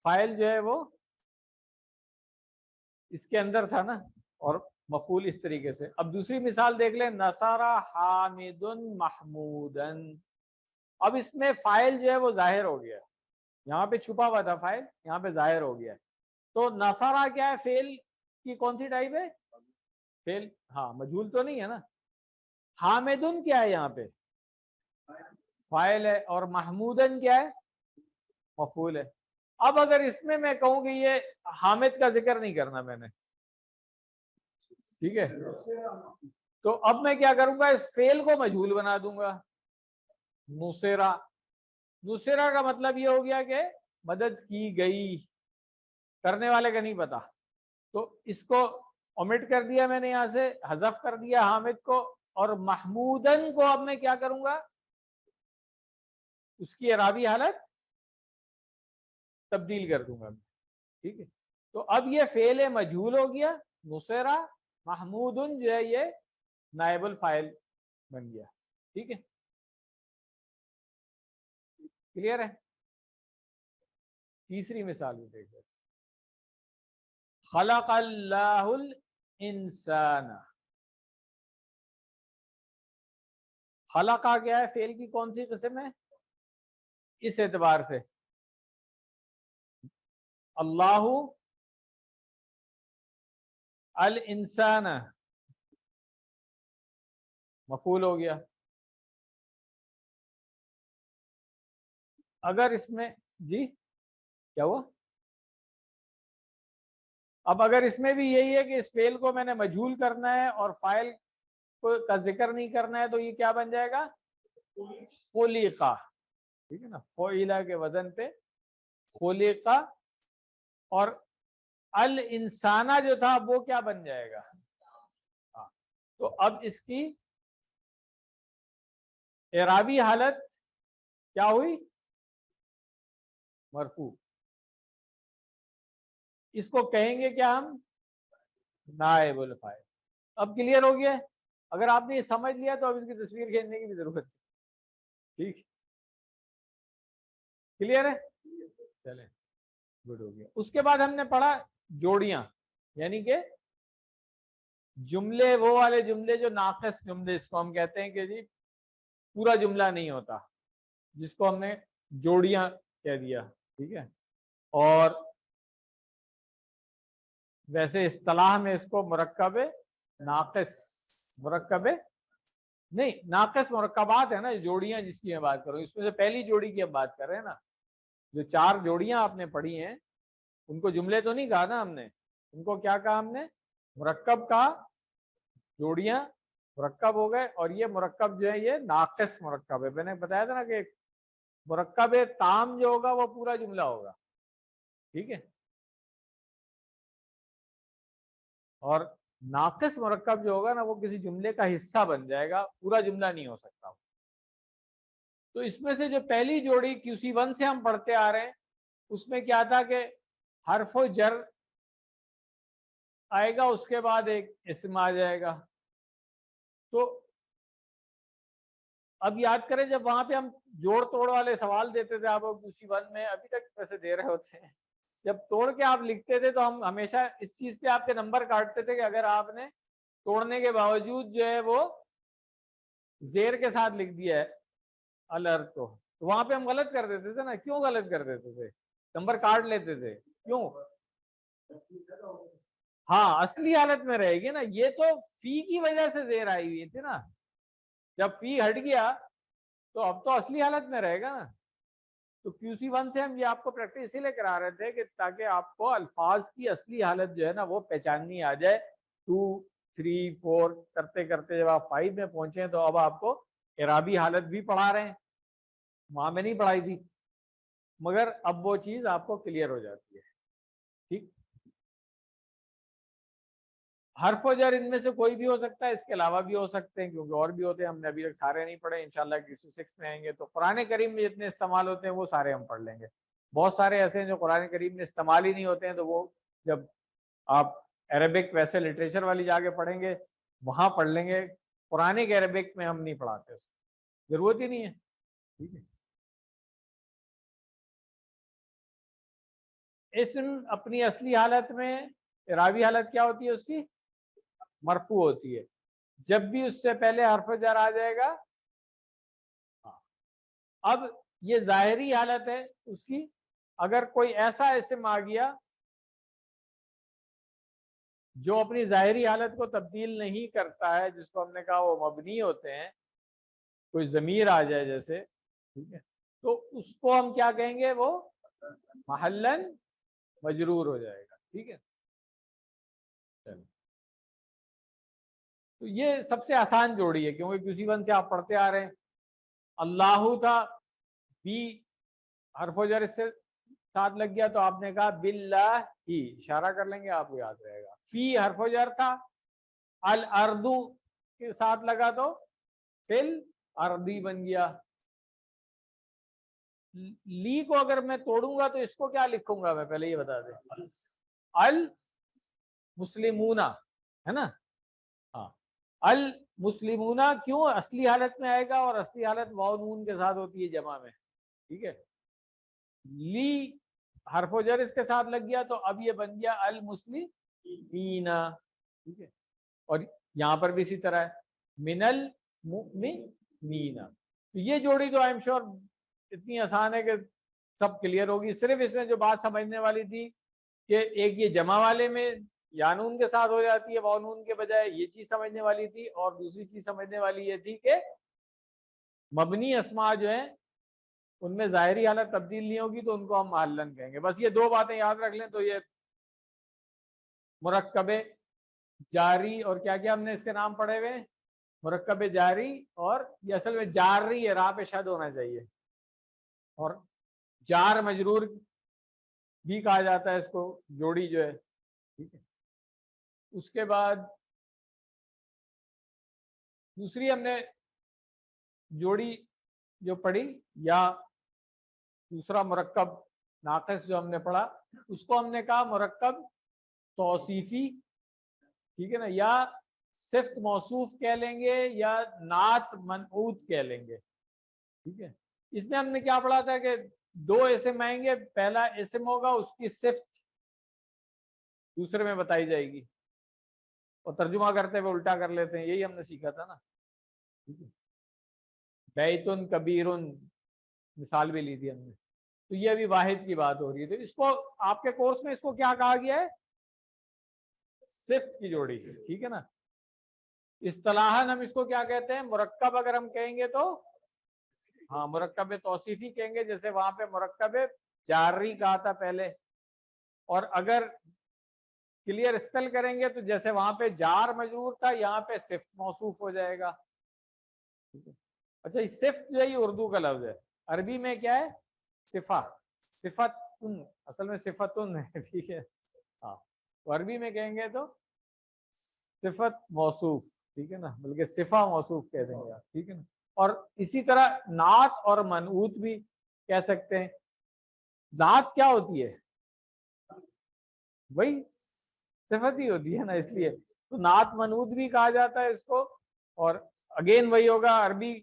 فاعل جو ہے وہ اس کے اندر تھا نا، اور مفعول اس طریقے سے۔ اب دوسری مثال دیکھ لیں، نصر حامد محمودن، اب اس میں فاعل جو ہے وہ ظاہر ہو گیا، یہاں پہ چھپا ہوا تھا فاعل، یہاں پہ ظاہر ہو گیا، تو نصرہ کیا ہے؟ فعل کی کون سی ٹائپ ہے؟ فعل، ہاں مجہول تو نہیں ہے نا۔ حامدن کیا ہے یہاں پہ؟ فاعل ہے، اور محمودن کیا ہے؟ مفعول ہے۔ اب اگر اس میں کہوں کہ یہ حامد کا ذکر نہیں کرنا میں نے، ٹھیک ہے، تو اب میں کیا کروں گا؟ اس فعل کو مجہول بنا دوں گا، نصرہ، نصرہ کا مطلب یہ ہو گیا کہ مدد کی گئی، کرنے والے کا نہیں پتا، تو اس کو اومٹ کر دیا میں نے، یہاں سے حذف کر دیا حامد کو، اور محمودن کو اب میں کیا کروں گا؟ اس کی اعرابی حالت تبدیل کر دوں گا، ٹھیک ہے، تو اب یہ فعل مجہول ہو گیا نصرہ، محمودن جو ہے یہ نائب الفاعل بن گیا، ٹھیک ہے، کلیئر ہے؟ تیسری مثال بھی دیکھ لیں، خلق اللہ الانسان، خلقہ کیا ہے؟ فعل کی کون سی قسم ہے اس اعتبار سے؟ اللہ الانسان مفعول ہو گیا، اگر اس میں جی کیا ہوا؟ اب اگر اس میں بھی یہی ہے کہ اس فعل کو میں نے مجہول کرنا ہے اور فاعل کا ذکر نہیں کرنا ہے، تو یہ کیا بن جائے گا؟ خلقہ، ٹھیک ہے نا، فعیلہ کے وزن پہ خلقہ، اور الانسانہ جو تھا وہ کیا بن جائے گا؟ ہاں، تو اب اس کی اعرابی حالت کیا ہوئی؟ مرفوع، اس کو کہیں گے کیا ہم؟ نائب الفاعل۔ اب کلیئر ہو گیا؟ اگر آپ نے یہ سمجھ لیا تو اب اس کی تصویر کھینچنے کی بھی ضرورت ہے، ٹھیک، کلیئر ہے؟ چلیں گڈ ہو گیا۔ اس کے بعد ہم نے پڑھا جوڑیاں، یعنی کہ جملے، وہ والے جملے جو ناقص جملے، اس کو ہم کہتے ہیں کہ جی پورا جملہ نہیں ہوتا، جس کو ہم نے جوڑیاں کہہ دیا، ٹھیک ہے. اور ویسے اصطلاح میں اس کو مرکب ناقص، مرکب نہیں ناقص مرکبات ہے نا جوڑیاں جس کی میں بات کروں، اس میں سے پہلی جوڑی کی اب بات کر رہے ہیں نا. جو 4 جوڑیاں آپ نے پڑھی ہیں ان کو جملے تو نہیں کہا نا ہم نے، ان کو کیا کہا ہم نے؟ مرکب کہا. جوڑیاں مرکب ہو گئے، اور یہ مرکب جو ہے یہ ناقص مرکب ہے. میں نے بتایا تھا نا کہ مرکب تام جو ہوگا وہ پورا جملہ ہوگا، ٹھیک ہے. اور ناقص مرکب جو ہوگا نا وہ کسی جملے کا حصہ بن جائے گا، پورا جملہ نہیں ہو سکتا. تو اس میں سے جو پہلی جوڑی QC1 سے ہم پڑھتے آ رہے ہیں اس میں کیا تھا کہ حرف و جر آئے گا، اس کے بعد ایک اسم آ جائے گا. تو اب یاد کریں جب وہاں پہ ہم جوڑ توڑ والے سوال دیتے تھے آپ QC1 میں، ابھی تک ویسے دے رہے ہوتے ہیں، جب توڑ کے آپ لکھتے تھے تو ہم ہمیشہ اس چیز پہ آپ کے نمبر کاٹتے تھے کہ اگر آپ نے توڑنے کے باوجود جو ہے وہ زیر کے ساتھ لکھ دیا ہے الر تو وہاں پہ ہم غلط کر دیتے تھے نا. کیوں غلط کر دیتے تھے؟ نمبر کاٹ لیتے تھے. کیوں؟ ہاں اصلی حالت میں رہے گی نا. یہ تو فی کی وجہ سے زیر آئی ہوئی تھی نا، جب فی ہٹ گیا تو اب تو اصلی حالت میں رہے گا نا. تو QC1 سے ہم یہ آپ کو پریکٹس اسی لیے کرا رہے تھے کہ تاکہ آپ کو الفاظ کی اصلی حالت جو ہے نا وہ پہچاننی آ جائے. 2 3 4 کرتے کرتے جب آپ 5 میں پہنچے تو اب آپ کو اعرابی حالت بھی پڑھا رہے ہیں، وہاں میں نہیں پڑھائی تھی، مگر اب وہ چیز آپ کو کلیئر ہو جاتی ہے. ٹھیک. حرف و جر ان میں سے کوئی بھی ہو سکتا ہے، اس کے علاوہ بھی ہو سکتے ہیں کیونکہ اور بھی ہوتے ہیں، ہم نے ابھی تک سارے نہیں پڑھے. انشاءاللہ QC6 میں آئیں گے تو قرآن کریم میں جتنے استعمال ہوتے ہیں وہ سارے ہم پڑھ لیں گے. بہت سارے ایسے ہیں جو قرآن کریم میں استعمال ہی نہیں ہوتے ہیں، تو وہ جب آپ عربک ویسے لٹریچر والی جا کے پڑھیں گے وہاں پڑھ لیں گے. قرآن کے عربک میں ہم نہیں پڑھاتے، اس کی ضرورت ہی نہیں ہے. ٹھیک ہے. اسم اپنی اصلی حالت میں اعرابی حالت کیا ہوتی ہے اس کی؟ مرفوع ہوتی ہے. جب بھی اس سے پہلے حرف جر آ جائے گا. اب یہ ظاہری حالت ہے اس کی. اگر کوئی ایسا اسم آ گیا جو اپنی ظاہری حالت کو تبدیل نہیں کرتا ہے، جس کو ہم نے کہا وہ مبنی ہوتے ہیں، کوئی ضمیر آ جائے جیسے، ٹھیک ہے، تو اس کو ہم کیا کہیں گے؟ وہ محلن مجرور ہو جائے گا. ٹھیک ہے. تو یہ سب سے آسان جوڑی ہے کیونکہ QC1 سے آپ پڑھتے آ رہے ہیں. اللہ تھا، بی حرف و جر اس سے ساتھ لگ گیا تو آپ نے کہا باللہ ہی، اشارہ کر لیں گے آپ کو یاد رہے گا. فی حرف و جر تھا، الاردو کے ساتھ لگا تو فل اردی بن گیا. لی کو اگر میں توڑوں گا تو اس کو کیا لکھوں گا میں پہلے یہ بتا دیں؟ المسلمون ہے نا. ہاں المسلمون کیوں اصلی حالت میں آئے گا، اور اصلی حالت واو نون کے ساتھ ہوتی ہے جمع میں. ٹھیک ہے. لی حرف و جر اس کے ساتھ لگ گیا تو اب یہ بن گیا المسلمین. ٹھیک ہے. اور یہاں پر بھی اسی طرح ہے من المؤمنین. یہ جوڑی تو آئی ایم شور اتنی آسان ہے کہ سب کلیئر ہوگی. صرف اس میں جو بات سمجھنے والی تھی کہ ایک یہ جمع والے میں یانون کے ساتھ ہو جاتی ہے واو نون کے بجائے، یہ چیز سمجھنے والی تھی. اور دوسری چیز سمجھنے والی یہ تھی کہ مبنی اسماء جو ہیں ان میں ظاہری حالت تبدیل نہیں ہوگی تو ان کو ہم محلن کہیں گے. بس یہ 2 باتیں یاد رکھ لیں تو یہ مرکب جاری اور کیا کیا ہم نے اس کے نام پڑھے ہوئے؟ مرکب جاری، اور یہ اصل میں جاری ہے، راہ پہ شد ہونا چاہیے. اور جار مجرور بھی کہا جاتا ہے اس کو، جوڑی جو ہے. ٹھیک ہے. اس کے بعد دوسری ہم نے جوڑی جو پڑھی یا دوسرا مرکب ناقص جو ہم نے پڑھا اس کو ہم نے کہا مرکب توصیفی. ٹھیک ہے نا. یا صفت موصوف کہہ لیں گے یا نعت منعوت کہہ لیں گے. ٹھیک ہے. اس میں ہم نے کیا پڑھا تھا کہ 2 اسم آئیں گے، پہلا اسم ہوگا اس کی صفت دوسرے میں بتائی جائے گی، اور ترجمہ کرتے ہوئے الٹا کر لیتے ہیں، یہی ہم نے سیکھا تھا نا. بیتن کبیرن مثال بھی لی تھی ہم نے. تو یہ ابھی واحد کی بات ہو رہی ہے. تو اس کو آپ کے کورس میں اس کو کیا کہا گیا ہے؟ صفت کی جوڑی. ٹھیک ہے نا. اصطلاحاً ہم اس کو کیا کہتے ہیں؟ مرکب اگر ہم کہیں گے تو ہاں مرکب توصیفی کہیں گے. جیسے وہاں پہ مرکب جاری کہا تھا پہلے, اور اگر کلیئر اسپیل کریں گے تو جیسے وہاں پہ جار مجرور تھا, یہاں پہ صفت موصوف ہو جائے گا. اچھا یہ صفت جو ہے یہ اردو کا لفظ ہے, عربی میں کیا ہے؟ صفہ. صفتن اصل میں صفتن ہے. ٹھیک ہے. ہاں عربی میں کہیں گے تو صفت موصوف. ٹھیک ہے نا, بلکہ صفہ موصوف کہہ دیں گے آپ. ٹھیک ہے نا. اور اسی طرح نعت اور منعوت بھی کہہ سکتے ہیں. نعت کیا ہوتی ہے؟ وہی صفت ہی ہوتی ہے نا, اس لیے تو نعت منعوت بھی کہا جاتا ہے اس کو. اور اگین وہی ہوگا, عربی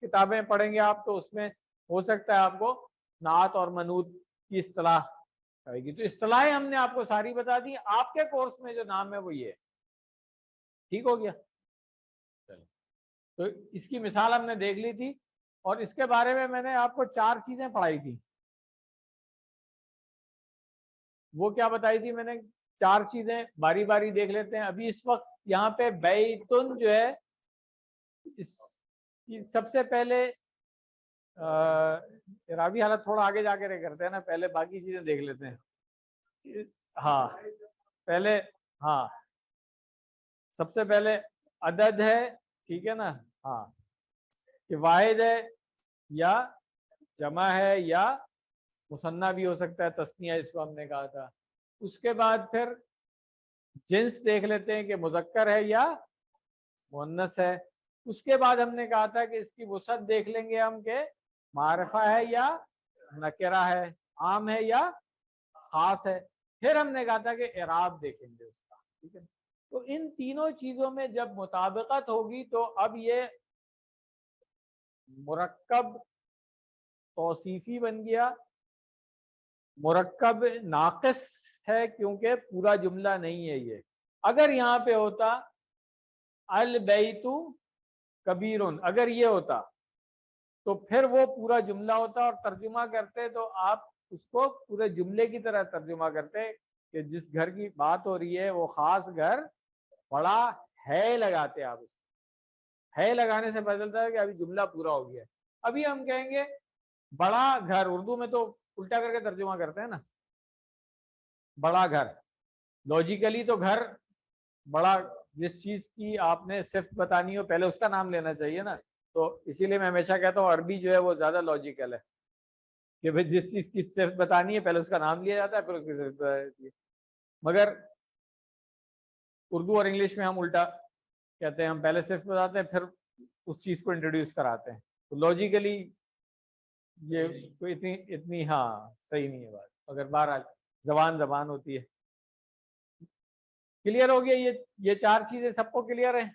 کتابیں پڑھیں گے آپ تو اس میں ہو سکتا ہے آپ کو نعت اور منعوت کی اصطلاح آئے گی. تو اصطلاحیں ہم نے آپ کو ساری بتا دی. آپ کے کورس میں جو نام ہے وہ یہ. ٹھیک ہو گیا. تو اس کی مثال ہم نے دیکھ لی تھی, اور اس کے بارے میں نے آپ کو 4 چیزیں پڑھائی تھی. وہ کیا بتائی تھی میں نے؟ 4 چیزیں باری باری دیکھ لیتے ہیں. ابھی اس وقت یہاں پہ بیتن جو ہے, اس کی سب سے پہلے اعرابی حالت تھوڑا آگے جا کے کرتے ہیں نا, پہلے باقی چیزیں دیکھ لیتے ہیں. ہاں پہلے ہاں سب سے پہلے عدد ہے. ٹھیک ہے نا. ہاں کہ واحد ہے یا جمع ہے یا مثنیٰ بھی ہو سکتا ہے, تثنیہ اس کو ہم نے کہا تھا. اس کے بعد پھر جنس دیکھ لیتے ہیں کہ مذکر ہے یا مؤنث ہے. اس کے بعد ہم نے کہا تھا کہ اس کی وسعت دیکھ لیں گے ہم کہ معرفہ ہے یا نکرہ ہے, عام ہے یا خاص ہے. پھر ہم نے کہا تھا کہ اعراب دیکھیں گے اس کا. ٹھیک ہے. تو ان تینوں چیزوں میں جب مطابقت ہوگی تو اب یہ مرکب توصیفی بن گیا. مرکب ناقص ہے کیونکہ پورا جملہ نہیں ہے یہ. اگر یہاں پہ ہوتا البیت کبیرن, اگر یہ ہوتا تو پھر وہ پورا جملہ ہوتا, اور ترجمہ کرتے تو آپ اس کو پورے جملے کی طرح ترجمہ کرتے کہ جس گھر کی بات ہو رہی ہے وہ خاص گھر بڑا ہے لگاتے. آپ اس کو ہے لگانے سے پتہ چلتا ہے کہ ابھی جملہ پورا ہو گیا. ابھی ہم کہیں گے بڑا گھر, اردو میں تو الٹا کر کے ترجمہ کرتے ہیں نا, بڑا گھر. لاجیکلی تو گھر بڑا, جس چیز کی آپ نے صفت بتانی ہو پہلے اس کا نام لینا چاہیے نا. تو اسی لیے میں ہمیشہ کہتا ہوں عربی جو ہے وہ زیادہ لاجیکل ہے کہ بھئی جس چیز کی صفت بتانی ہے پہلے اس کا نام لیا جاتا ہے, پھر اس کی صفت بتائی جاتی ہے. مگر اردو اور انگلش میں ہم الٹا کہتے ہیں, ہم پہلے صفت بتاتے ہیں پھر اس چیز کو انٹروڈیوس کراتے ہیں. تو لاجیکلی یہ کوئی اتنی ہاں صحیح نہیں ہے بات, اگر بہرحال زبان ہوتی ہے. کلیئر ہو گیا یہ 4 چیزیں سب کو کلیئر ہیں.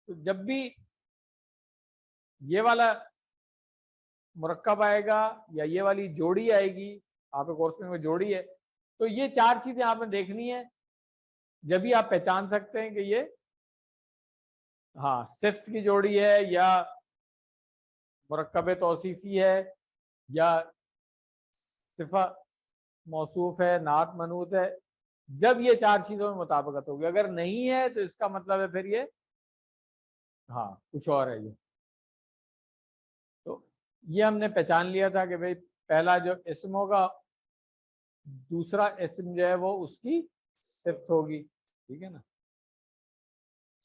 تو جب بھی یہ والا مرکب آئے گا یا یہ والی جوڑی آئے گی, آپ کے کورس میں وہ جوڑی ہے, تو یہ 4 چیزیں آپ نے دیکھنی ہے. جبھی آپ پہچان سکتے ہیں کہ یہ ہاں صفت کی جوڑی ہے یا مرکب توصیفی ہے یا صفہ موصوف ہے, نعت منعوت ہے. جب یہ 4 چیزوں میں مطابقت ہوگی, اگر نہیں ہے تو اس کا مطلب ہے پھر یہ ہاں کچھ اور ہے. یہ تو یہ ہم نے پہچان لیا تھا کہ بھئی پہلا جو اسم ہوگا, دوسرا اسم جو ہے وہ اس کی صفت ہوگی. ٹھیک ہے نا.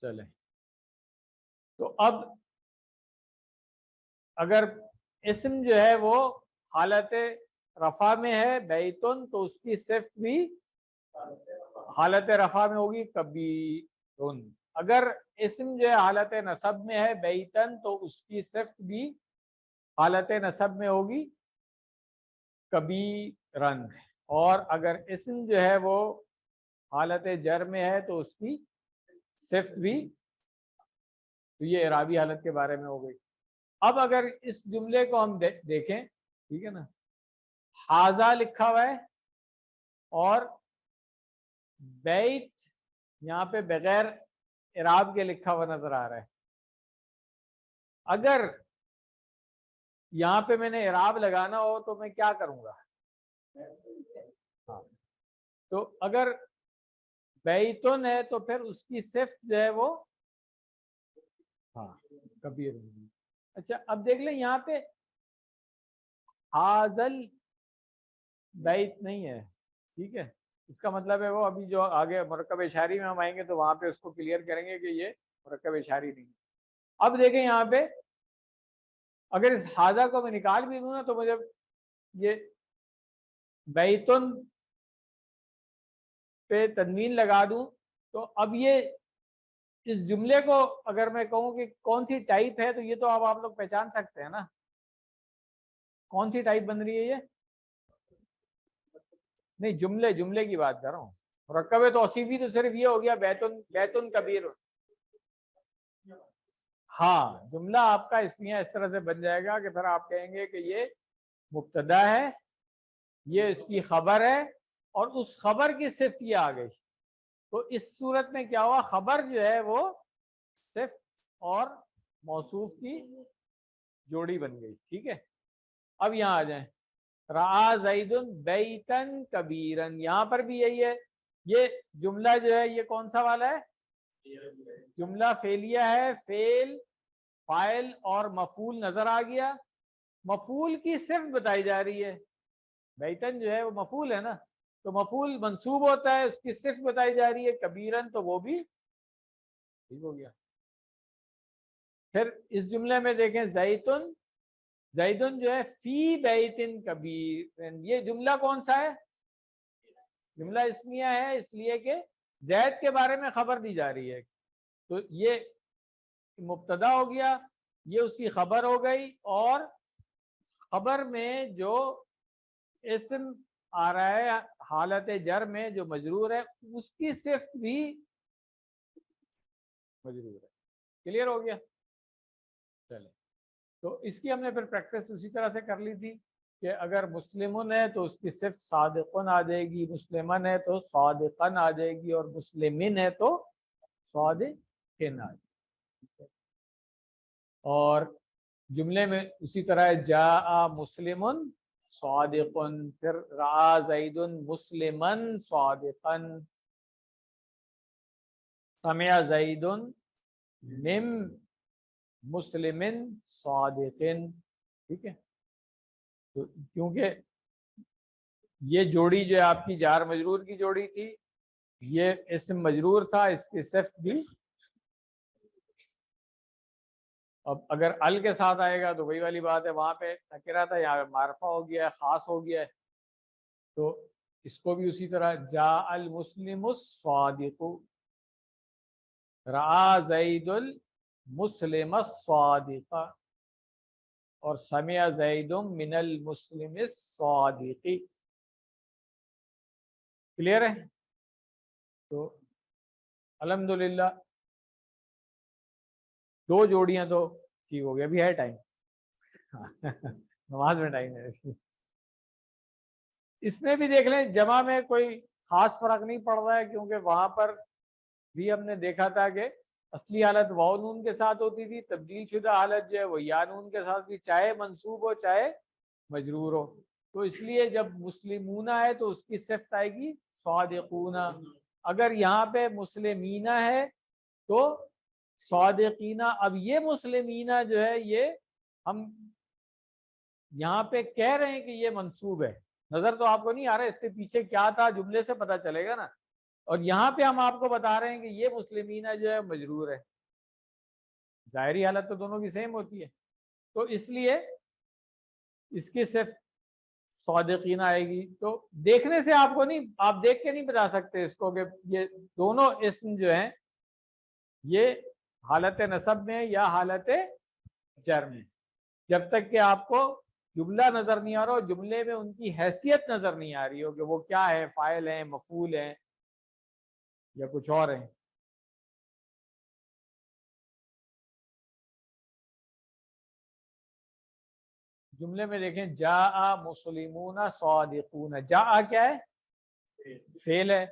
چلیں تو اب اگر اسم جو ہے وہ حالت رفع میں ہے بیتن, تو اس کی صفت بھی حالت رفع میں ہوگی کبیرن. اگر اسم جو ہے حالت نصب میں ہے بیتن, تو اس کی صفت بھی حالت نصب میں ہوگی کبیرن. اور اگر اسم جو ہے وہ حالت جر میں ہے تو اس کی صفت بھی, تو یہ اعرابی حالت کے بارے میں ہو گئی. اب اگر اس جملے کو ہم دیکھیں, ٹھیک ہے نا, حاذا لکھا ہوا ہے اور بیت یہاں پہ بغیر اعراب کے لکھا ہوا نظر آ رہا ہے. اگر یہاں پہ میں نے اعراب لگانا ہو تو میں کیا کروں گا؟ ہاں، تو اگر بیتن ہے تو پھر اس کی صفت جو ہے وہ ہاں کبیر. اچھا اب دیکھ لیں یہاں پہ حاضل بیت نہیں ہے، ٹھیک ہے، اس کا مطلب ہے وہ ابھی جو آگے مرکب اشاری میں ہم آئیں گے تو وہاں پہ اس کو کلیئر کریں گے کہ یہ مرکب اشاری نہیں ہے. اب دیکھیں یہاں پہ اگر اس حاضہ کو میں نکال بھی دوں نا تو مجھے یہ بیتن پہ تنوین لگا دوں تو اب یہ اس جملے کو اگر میں کہوں کہ کون سی ٹائپ ہے تو یہ تو اب آپ لوگ پہچان سکتے ہیں نا کون سی ٹائپ بن رہی ہے. یہ نہیں جملے کی بات کر رہا ہوں. مرکب توصیفی تو صرف یہ ہو گیا بیتن کبیر. ہاں جملہ آپ کا اس طرح سے بن جائے گا کہ پھر آپ کہیں گے کہ یہ مبتدا ہے، یہ اس کی خبر ہے، اور اس خبر کی صفت یہ آ گئی. تو اس صورت میں کیا ہوا، خبر جو ہے وہ صفت اور موصوف کی جوڑی بن گئی. ٹھیک ہے، اب یہاں آ جائیں. رآ زید بیتن کبیرن، یہاں پر بھی یہی ہے. یہ جملہ جو ہے یہ کون سا والا ہے؟ جملہ فعلیہ ہے. فعل، فاعل اور مفعول نظر آ گیا. مفعول کی صفت بتائی جا رہی ہے. بیتن جو ہے وہ مفعول ہے نا، تو مفعول منصوب ہوتا ہے، اس کی صفت بتائی جا رہی ہے کبیرن، تو وہ بھی ٹھیک ہو گیا. پھر اس جملے میں دیکھیں زیدن جو ہے فی بیتن کبیر، یہ جملہ کون سا ہے؟ جملہ اسمیہ ہے، اس لیے کہ زید کے بارے میں خبر دی جا رہی ہے. تو یہ مبتدا ہو گیا، یہ اس کی خبر ہو گئی، اور خبر میں جو اسم آ رہا ہے حالت جر میں جو مجرور ہے اس کی صفت بھی مجرور ہے. کلیئر ہو گیا؟ چلے تو اس کی ہم نے پھر پریکٹس اسی طرح سے کر لی تھی کہ اگر مسلمن ہے تو اس کی صفت صادقن آ جائے گی، مسلمن ہے تو صادقن آ جائے گی، اور مسلمن ہے تو صادقن آ جائے گی. اور جملے میں اسی طرح جاء مسلمن صادقن، پھر رآ زید مسلمن صادقن، سمع زید من مسلمن صادقن. ٹھیک ہے، تو کیونکہ یہ جوڑی جو آپ کی جار مجرور کی جوڑی تھی، یہ اسم مجرور تھا، اس کی صفت بھی اب اگر ال کے ساتھ آئے گا تو وہی والی بات ہے، وہاں پہ نکرہ تھا، یہاں معرفہ ہو گیا ہے، خاص ہو گیا ہے. تو اس کو بھی اسی طرح جاء المسلم الصادق، رآ زید المسلم الصادق، اور سمع زید من المسلم الصادق. کلیئر ہے؟ تو الحمدللہ 2 جوڑیاں تو ٹھیک ہو گیا. ابھی ہے ٹائم نماز میں ٹائم ہے. اس میں بھی دیکھ لیں جمع میں کوئی خاص فرق نہیں پڑ رہا ہے، کیونکہ وہاں پر بھی ہم نے دیکھا تھا کہ اصلی حالت واو نون کے ساتھ ہوتی تھی، تبدیل شدہ حالت جو ہے وہ یا نون کے ساتھ بھی، چاہے منصوب ہو چاہے مجرور ہو. تو اس لیے جب مسلمون ہے تو اس کی صفت آئے گی صادقون. اگر یہاں پہ مسلمین ہے تو صادقین. اب یہ مسلمین جو ہے یہ ہم یہاں پہ کہہ رہے ہیں کہ یہ منصوب ہے، نظر تو آپ کو نہیں آ رہا ہے، اس سے پیچھے کیا تھا جملے سے پتہ چلے گا نا. اور یہاں پہ ہم آپ کو بتا رہے ہیں کہ یہ مسلمین جو ہے مجرور ہے. ظاہری حالت تو دونوں کی سیم ہوتی ہے، تو اس لیے اس کی صفت صادقین آئے گی. تو دیکھنے سے آپ کو نہیں، آپ دیکھ کے نہیں بتا سکتے اس کو کہ یہ دونوں اسم جو ہیں یہ حالت نصب میں یا حالت جر میں، جب تک کہ آپ کو جملہ نظر نہیں آ رہا ہو، جملے میں ان کی حیثیت نظر نہیں آ رہی ہو کہ وہ کیا ہے، فاعل ہیں، مفعول ہیں یا کچھ اور ہیں. جملے میں دیکھیں جاء مسلمون صادقون، جاء کیا ہے؟ فعل ہے.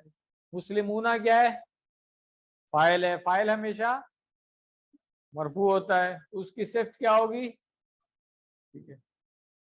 مسلمون کیا ہے؟ فاعل ہے. فاعل ہمیشہ مرفوع ہوتا ہے، اس کی صفت کیا ہوگی؟ ٹھیک ہے،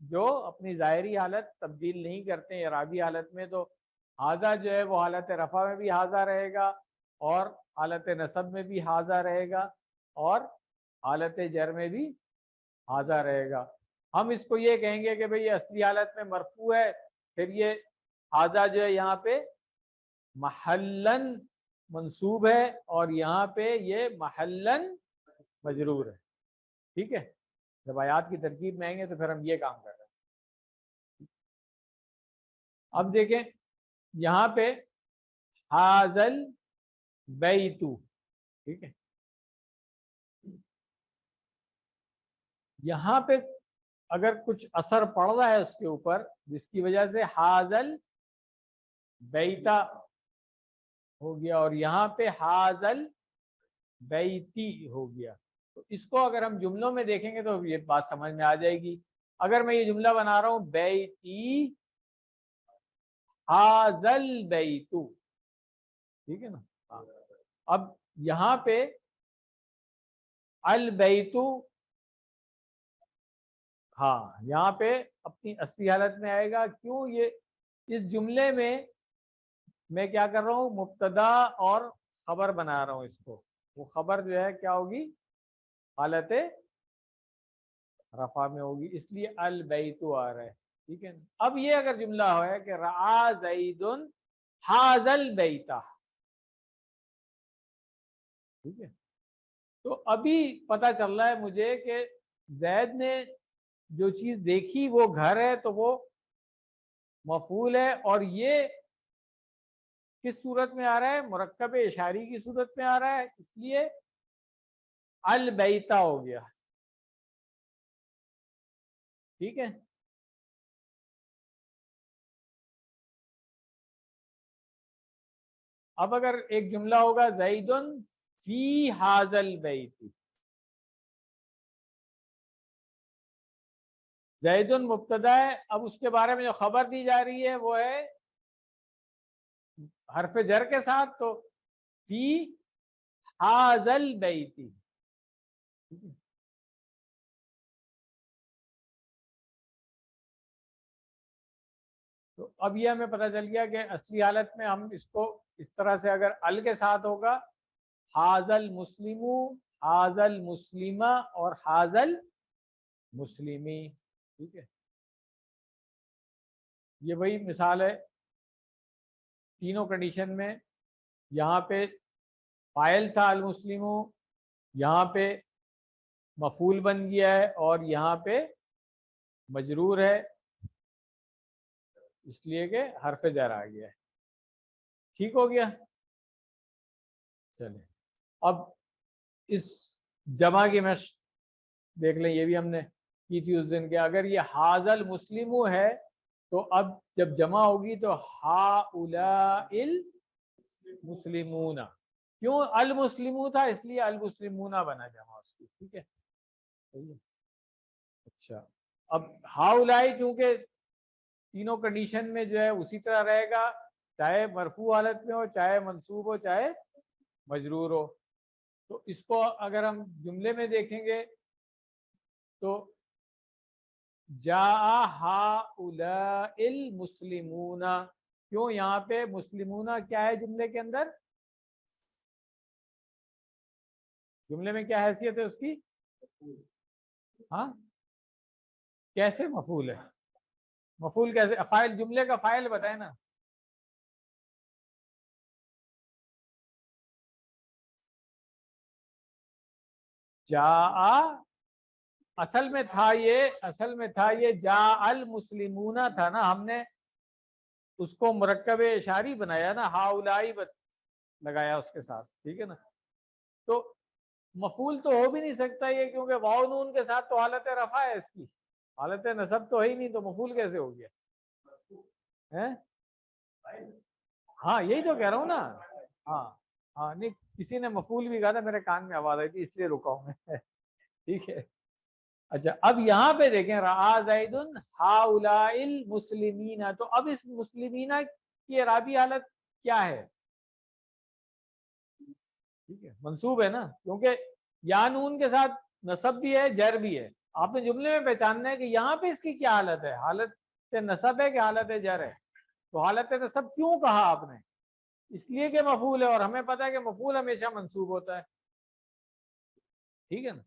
جو اپنی ظاہری حالت تبدیل نہیں کرتے ہیں اعرابی حالت میں، تو حاضہ جو ہے وہ حالت رفع میں بھی حاضہ رہے گا اور حالت نصب میں بھی حاضہ رہے گا اور حالت جر میں بھی حاضہ رہے گا۔ ہم اس کو یہ کہیں گے کہ بھئی یہ اصلی حالت میں مرفوع ہے، پھر یہ حاضہ جو ہے یہاں پہ محلن منصوب ہے اور یہاں پہ یہ محلن مجرور ہے، ٹھیک ہے۔ جب آیات کی ترکیب میں آئیں گے تو پھر ہم یہ کام کر رہے ہیں۔ اب دیکھیں یہاں پہ حاضل بیتو، ٹھیک ہے، یہاں پہ اگر کچھ اثر پڑ رہا ہے اس کے اوپر جس کی وجہ سے حاضل بیتا ہو گیا اور یہاں پہ حاضل بیتی ہو گیا، تو اس کو اگر ہم جملوں میں دیکھیں گے تو یہ بات سمجھ میں آ جائے گی۔ اگر میں یہ جملہ بنا رہا ہوں بیتی حاضل بیتو، ٹھیک ہے نا، اب یہاں پہ البیتو، ہاں یہاں پہ اپنی اصلی حالت میں آئے گا، کیوں؟ یہ اس جملے میں کیا کر رہا ہوں، مبتدا اور خبر بنا رہا ہوں اس کو، وہ خبر جو ہے کیا ہوگی، حالت رفع میں ہوگی، اس لیے البیتو آ رہا ہے، ٹھیک ہے۔ اب یہ اگر جملہ ہے کہ رعا زید حاذل بیتہ، ٹھیک ہے، تو ابھی پتہ چل رہا ہے مجھے کہ زید نے جو چیز دیکھی وہ گھر ہے، تو وہ مفعول ہے، اور یہ کس صورت میں آ رہا ہے، مرکب اشاری کی صورت میں آ رہا ہے، اس لیے البیتہ ہو گیا، ٹھیک ہے۔ اب اگر ایک جملہ ہوگا زید فی حاذل بیت، زید مبتدا ہے، اب اس کے بارے میں جو خبر دی جا رہی ہے وہ ہے حرف جر کے ساتھ، تو فی حاذل بیت، تو اب یہ ہمیں پتہ چل گیا کہ اصلی حالت میں ہم اس کو اس طرح سے اگر ال کے ساتھ ہوگا حاذل مسلمو، حاذل مسلمہ اور حاذل مسلمی، ٹھیک ہے، یہ وہی مثال ہے تینوں کنڈیشن میں، یہاں پہ فاعل تھا المسلمو، یہاں پہ مفعول بن گیا ہے اور یہاں پہ مجرور ہے اس لیے کہ حرف جر آ گیا ہے، ٹھیک ہو گیا۔ چلیں اب اس جمع کی مشق دیکھ لیں، یہ بھی ہم نے کی تھی اس دن کے، اگر یہ حاذل مسلمو ہے تو اب جب جمع ہوگی تو ہؤلاء المسلمون، کیوں المسلمون تھا اس لیے المسلمون بنا جمع اس کی، ٹھیک ہے، صحیح ہے۔ اچھا اب ہؤلاء چونکہ تینوں کنڈیشن میں جو ہے اسی طرح رہے گا، چاہے مرفوع حالت میں ہو، چاہے منصوب ہو، چاہے مجرور ہو، تو اس کو اگر ہم جملے میں دیکھیں گے تو جاء ہؤلاء المسلمون، کیوں یہاں پہ مسلمون کیا ہے جملے کے اندر، جملے میں کیا حیثیت ہے اس کی، ہاں کیسے مفعول ہے، مفعول کیسے، فاعل، جملے کا فاعل بتائیں نا، جاء اصل میں تھا یہ جاء المسلمون تھا نا، ہم نے اس کو مرکب اشاری بنایا نا، ہؤلاء لگایا اس کے ساتھ، ٹھیک ہے نا، تو مفعول تو ہو بھی نہیں سکتا یہ، کیونکہ واو نون کے ساتھ تو حالت رفع ہے، اس کی حالت نصب تو ہے ہی نہیں، تو مفعول کیسے ہو گیا ہے؟ ہاں یہی تو کہہ رہا ہوں نا، ہاں ہاں، نہیں کسی نے مفعول بھی کہا تھا، میرے کان میں آواز آئی تھی اس لیے رکا ہوں میں ٹھیک ہے۔ اچھا اب یہاں پہ دیکھیں رعا زید ہؤلاء المسلمین، تو اب اس مسلمین کی اعرابی حالت کیا ہے، ٹھیک ہے، منصوب ہے نا، کیونکہ یا نون کے ساتھ نصب بھی ہے، جر بھی ہے، آپ نے جملے میں پہچاننا ہے کہ یہاں پہ اس کی کیا حالت ہے، حالت نصب ہے کہ حالت جر ہے. تو حالت نصب کیوں کہا آپ نے؟ اس لیے کہ مفعول ہے، اور ہمیں پتا ہے کہ مفعول ہمیشہ منصوب ہوتا ہے. ٹھیک ہے نا.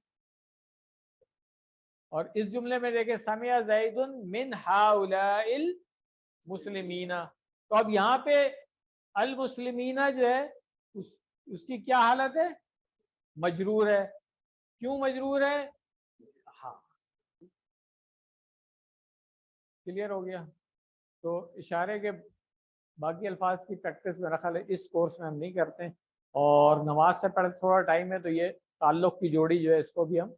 اور اس جملے میں دیکھیں سمع زید من ہؤلاء المسلمین، تو اب یہاں پہ المسلمین جو ہے اس کی کیا حالت ہے؟ مجرور ہے. کیوں مجرور ہے؟ ہاں کلیئر ہو گیا. تو اشارے کے باقی الفاظ کی پریکٹس میرا خیال ہے اس کورس میں ہم نہیں کرتے ہیں، اور نماز سے پہلے تھوڑا ٹائم ہے تو یہ تعلق کی جوڑی جو ہے اس کو بھی ہم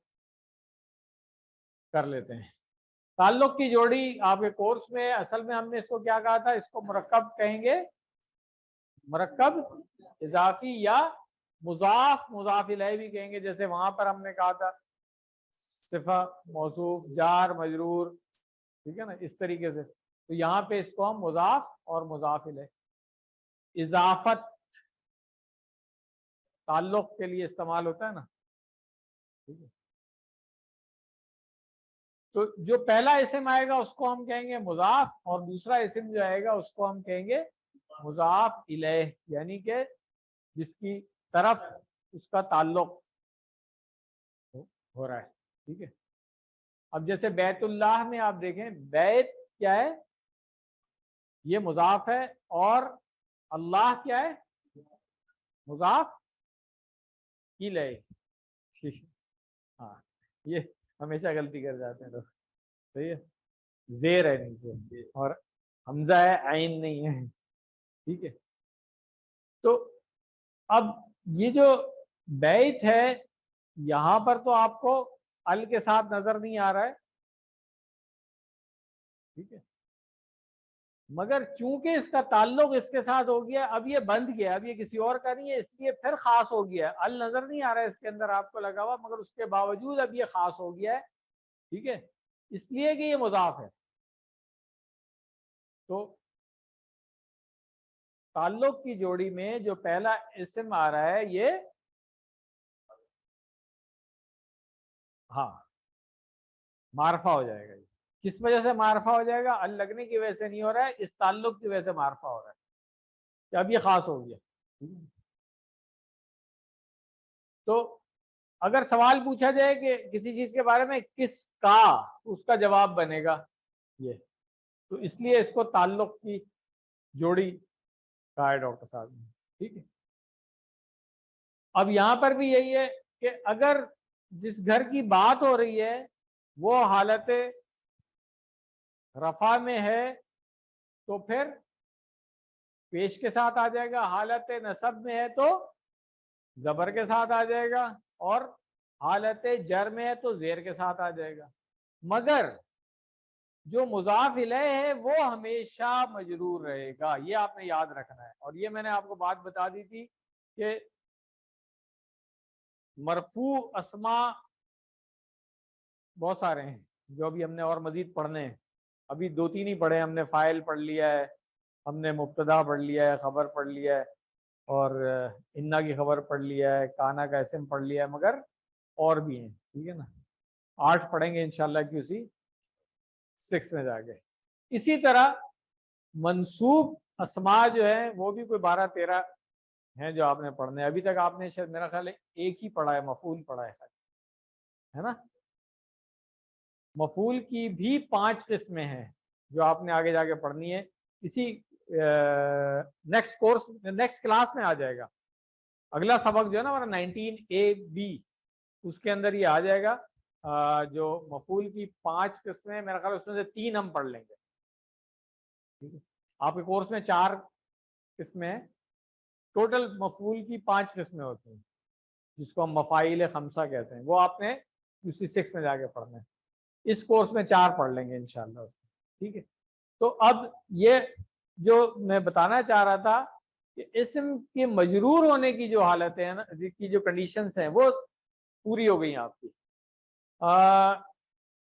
کر لیتے ہیں. تعلق کی جوڑی آپ کے کورس میں اصل میں ہم نے اس کو کیا کہا تھا؟ اس کو مرکب کہیں گے، مرکب اضافی یا مضاف الیہ بھی کہیں گے. جیسے وہاں پر ہم نے کہا تھا صفہ موصوف جار مجرور، ٹھیک ہے نا، اس طریقے سے. تو یہاں پہ اس کو ہم مضاف اور مضاف الیہ اضافت تعلق کے لیے استعمال ہوتا ہے نا. ٹھیک ہے. تو جو پہلا اسم آئے گا اس کو ہم کہیں گے مضاف، اور دوسرا اسم جو آئے گا اس کو ہم کہیں گے مضاف الیہ، یعنی کہ جس کی طرف اس کا تعلق ہو رہا ہے. ٹھیک ہے. اب جیسے بیت اللہ میں آپ دیکھیں بیت کیا ہے؟ یہ مضاف ہے، اور اللہ کیا ہے؟ مضاف الیہ. ٹھیک ہے. ہاں یہ ہمیشہ غلطی کر جاتے ہیں لوگ. صحیح ہے. زیر ہے نیچے اور حمزہ ہے، عین نہیں ہے. ٹھیک ہے. تو اب یہ جو بیت ہے یہاں پر تو آپ کو ال کے ساتھ نظر نہیں آ رہا ہے. ٹھیک ہے. مگر چونکہ اس کا تعلق اس کے ساتھ ہو گیا، اب یہ بند گیا، اب یہ کسی اور کا نہیں ہے، اس لیے پھر خاص ہو گیا. ال نظر نہیں آ رہا ہے اس کے اندر آپ کو لگا ہوا، مگر اس کے باوجود اب یہ خاص ہو گیا ہے. ٹھیک ہے. اس لیے کہ یہ مضاف ہے. تو تعلق کی جوڑی میں جو پہلا اسم آ رہا ہے یہ ہاں معرفہ ہو جائے گا. کس وجہ سے معرفہ ہو جائے گا؟ ال لگنے کی وجہ سے نہیں ہو رہا ہے، اس تعلق کی وجہ سے معرفہ ہو رہا ہے کہ اب یہ خاص ہو گیا. تو اگر سوال پوچھا جائے کہ کسی چیز کے بارے میں کس کا، اس کا جواب بنے گا یہ. تو اس لیے اس کو تعلق کی جوڑی کہا ہے ڈاکٹر صاحب نے. ٹھیک ہے. اب یہاں پر بھی یہی ہے کہ اگر جس گھر کی بات ہو رہی ہے وہ حالت رفع میں ہے تو پھر پیش کے ساتھ آ جائے گا، حالت نصب میں ہے تو زبر کے ساتھ آ جائے گا، اور حالت جر میں ہے تو زیر کے ساتھ آ جائے گا. مگر جو مضاف الیہ ہے وہ ہمیشہ مجرور رہے گا، یہ آپ نے یاد رکھنا ہے. اور یہ میں نے آپ کو بات بتا دی تھی کہ مرفوع اسماء بہت سارے ہیں جو ابھی ہم نے اور مزید پڑھنے ہیں. ابھی دو تین ہی پڑھے ہم نے. فاعل پڑھ لیا ہے ہم نے، مبتدا پڑھ لیا ہے، خبر پڑھ لیا ہے، اور انا کی خبر پڑھ لیا ہے، کانا کا اسم پڑھ لیا ہے، مگر اور بھی ہیں. ٹھیک ہے نا. 8 پڑھیں گے انشاءاللہ کی اسی 6 میں جا کے. اسی طرح منصوب اسماء جو ہیں وہ بھی کوئی 12-13 ہیں جو آپ نے پڑھنے ہیں. ابھی تک آپ نے شاید میرا خیال ہے ایک ہی پڑھا ہے، مفعول پڑھا ہے نا. مفعول کی بھی 5 قسمیں ہیں جو آپ نے آگے جا کے پڑھنی ہے. اسی نیکسٹ کورس نیکسٹ کلاس میں آ جائے گا. اگلا سبق جو ہے نا ہمارا 19AB اس کے اندر یہ آ جائے گا. جو مفعول کی 5 قسمیں، میرا خیال اس میں سے 3 ہم پڑھ لیں گے. ٹھیک ہے. آپ کے کورس میں 4 قسمیں ہیں. ٹوٹل مفعول کی 5 قسمیں ہوتی ہیں جس کو ہم مفاعیل خمسہ کہتے ہیں. وہ آپ نے اسی 6 میں جا کے پڑھنا ہے. اس کورس میں 4 پڑھ لیں گے انشاءاللہ اس میں. ٹھیک ہے. تو اب یہ جو میں بتانا چاہ رہا تھا کہ اسم کے مجرور ہونے کی جو حالتیں ہیں نا، کی جو کنڈیشنز ہیں وہ پوری ہو گئی آپ کی.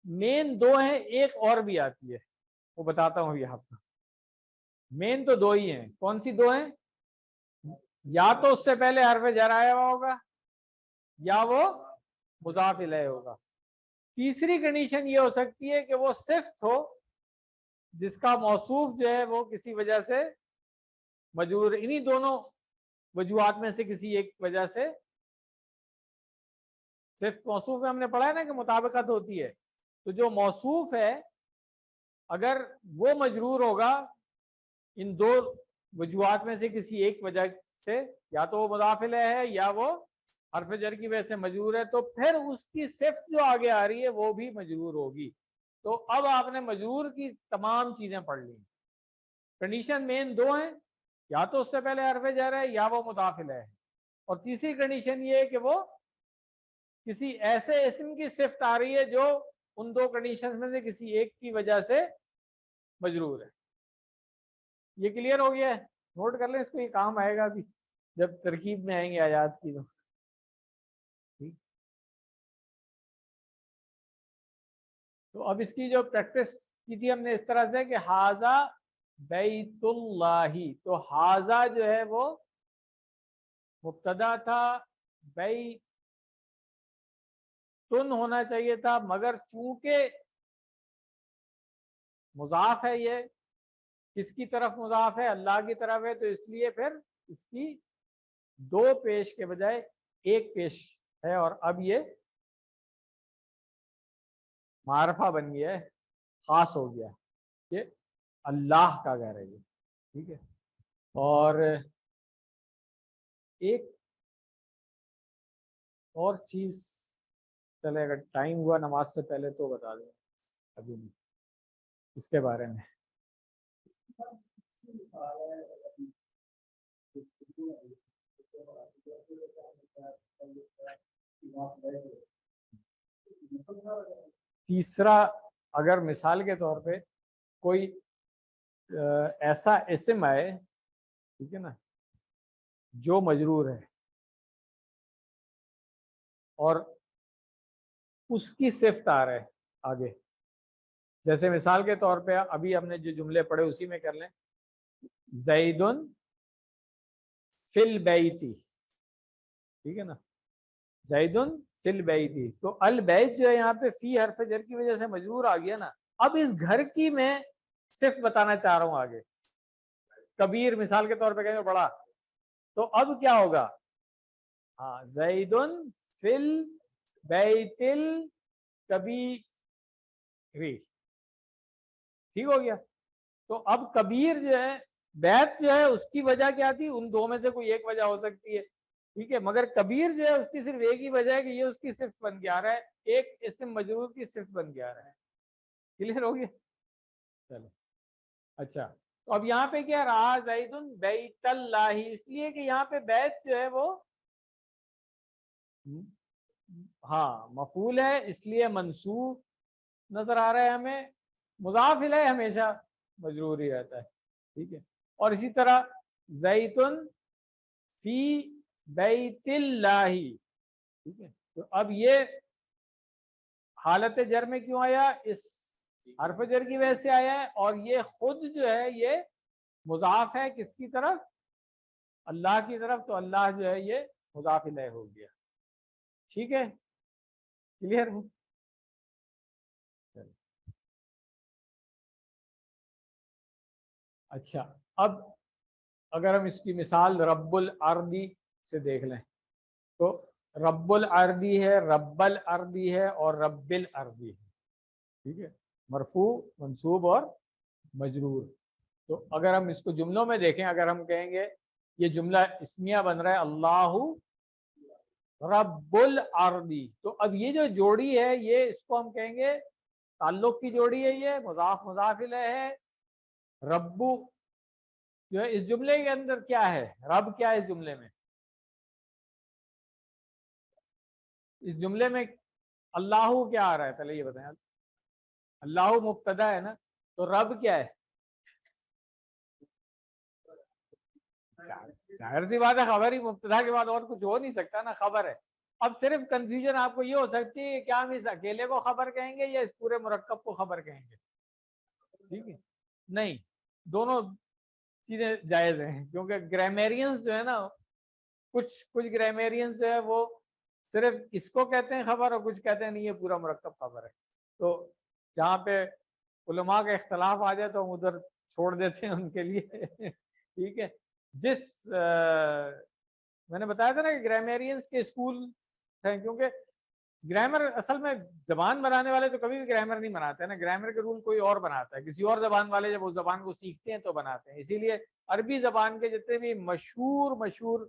مین 2 ہیں، ایک اور بھی آتی ہے وہ بتاتا ہوں ابھی آپ کو. مین تو 2 ہی ہیں. کون سی 2 ہیں؟ یا تو اس سے پہلے حرف جر آیا ہوا ہوگا یا وہ مضاف الیہ ہوگا. تیسری کنڈیشن یہ ہو سکتی ہے کہ وہ صفت ہو جس کا موصوف جو ہے وہ کسی وجہ سے مجرور، انہی دونوں وجوہات میں سے کسی ایک وجہ سے، صفت موصوف میں ہم نے پڑھا ہے نا کہ مطابقت ہوتی ہے، تو جو موصوف ہے اگر وہ مجرور ہوگا ان دو وجوہات میں سے کسی ایک وجہ سے، یا تو وہ مضاف الیہ ہے یا وہ حرف جر کی وجہ سے مجرور ہے، تو پھر اس کی صفت جو آگے آ رہی ہے وہ بھی مجرور ہوگی۔ تو اب آپ نے مجرور کی تمام چیزیں پڑھ لی۔ کنڈیشن مین دو ہیں، یا تو اس سے پہلے حرف جر ہے یا وہ مضاف الیہ ہے، اور تیسری کنڈیشن یہ ہے کہ وہ کسی ایسے اسم کی صفت آ رہی ہے جو ان دو کنڈیشن میں سے کسی ایک کی وجہ سے مجرور ہے۔ یہ کلیئر ہو گیا ہے؟ نوٹ کر لیں اس کو، یہ کام آئے گا ابھی جب ترکیب میں آئیں گے آیات کی۔ تو اب اس کی جو پریکٹس کی تھی ہم نے اس طرح سے کہ ہاذا بیت اللہ، تو ہاذا جو ہے وہ مبتدا تھا، بیتن ہونا چاہیے تھا، مگر چونکہ مضاف ہے، یہ کس کی طرف مضاف ہے؟ اللہ کی طرف ہے، تو اس لیے پھر اس کی دو پیش کے بجائے ایک پیش ہے، اور اب یہ معرفہ بن گیا ہے، خاص ہو گیا کہ اللہ کا گھر ہے یہ، ٹھیک ہے۔ اور ایک اور چیز، چلے اگر ٹائم ہوا نماز سے پہلے تو بتا دیں، ابھی نہیں اس کے بارے میں۔ تیسرا، اگر مثال کے طور پہ کوئی ایسا اسم آئے، ٹھیک ہے نا، جو مجرور ہے اور اس کی صفت آ رہا ہے آگے، جیسے مثال کے طور پہ ابھی ہم نے جو جملے پڑھے اسی میں کر لیں، زیدن فی البیتی، ٹھیک ہے نا، زیدن فی البیتی، تو البیت جو ہے یہاں پہ فی حرف جر کی وجہ سے مجرور آ گیا نا۔ اب اس گھر کی میں صفت بتانا چاہ رہا ہوں آگے، کبیر مثال کے طور پہ کہیں بڑا، تو اب کیا ہوگا؟ ہاں، زیدن فی البیت الکبیر، ٹھیک ہو گیا۔ تو اب کبیر جو ہے، بیت جو ہے اس کی وجہ کیا تھی؟ ان دو میں سے کوئی ایک وجہ ہو سکتی ہے، ٹھیک ہے، مگر کبیر جو ہے اس کی صرف ایک ہی وجہ ہے کہ یہ اس کی صفت بن کے آ رہا ہے، ایک اسم مجرور کی صفت بن کے آ رہا ہے۔ کلیئر ہو گیا؟ چلو اچھا، تو اب یہاں پہ کیا رہا؟ زیدن بیت اللہ، اس لیے کہ یہاں پہ بیت جو ہے وہ ہاں مفعول ہے، اس لیے منصوب نظر آ رہا ہے ہمیں، مضاف الیہ ہمیشہ مجرور ہی رہتا ہے، ٹھیک ہے۔ اور اسی طرح زیتن فی بیت اللہ، ٹھیک ہے، تو اب یہ حالت جر میں کیوں آیا؟ اس حرف جر کی وجہ سے آیا ہے، اور یہ خود جو ہے یہ مضاف ہے کس کی طرف؟ اللہ کی طرف، تو اللہ جو ہے یہ مضاف الیہ ہو گیا، ٹھیک ہے، کلیئر ہے؟ اچھا، اب اگر ہم اس کی مثال رب الارضی سے دیکھ لیں، تو رب الارضی ہے، رب الارضی ہے، اور رب الارضی ہے، ٹھیک ہے، مرفوع منصوب اور مجرور۔ تو اگر ہم اس کو جملوں میں دیکھیں، اگر ہم کہیں گے یہ جملہ اسمیہ بن رہا ہے اللہ رب الارضی، تو اب یہ جو جوڑی ہے یہ اس کو ہم کہیں گے تعلق کی جوڑی ہے، یہ مضاف مضاف الیہ ہے۔ ربو جو ہے اس جملے کے اندر کیا ہے؟ رب کیا ہے اس جملے میں؟ اس جملے میں اللہ کیا آ رہا ہے؟ پہلے یہ بتائیں، اللہ مبتدا ہے نا، تو رب کیا ہے؟ ظاہر سی بات ہے، خبر ہی مبتدا کے بعد اور کچھ ہو نہیں سکتا نا، خبر ہے۔ اب صرف کنفیوژن آپ کو یہ ہو سکتی ہے کہ کیا ہم اس اکیلے کو خبر کہیں گے یا اس پورے مرکب کو خبر کہیں گے، ٹھیک ہے؟ نہیں، دونوں چیزیں جائز ہیں، کیونکہ گرامیرینز جو ہے نا، کچھ گرامیرینز جو ہے وہ صرف اس کو کہتے ہیں خبر اور کچھ کہتے ہیں نہیں یہ پورا مرکب خبر ہے. تو جہاں پہ علماء کا اختلاف آ جائے تو ہم ادھر چھوڑ دیتے ہیں ان کے لیے. ٹھیک ہے. میں نے بتایا تھا نا کہ گرامیرینس کے اسکول ہیں, کیونکہ گرامر اصل میں زبان بنانے والے تو کبھی بھی گرامر نہیں بناتے ہیں نا, گرامر کے رول کوئی اور بناتا ہے, کسی اور زبان والے جب اس زبان کو سیکھتے ہیں تو بناتے ہیں. اسی لیے عربی زبان کے جتنے بھی مشہور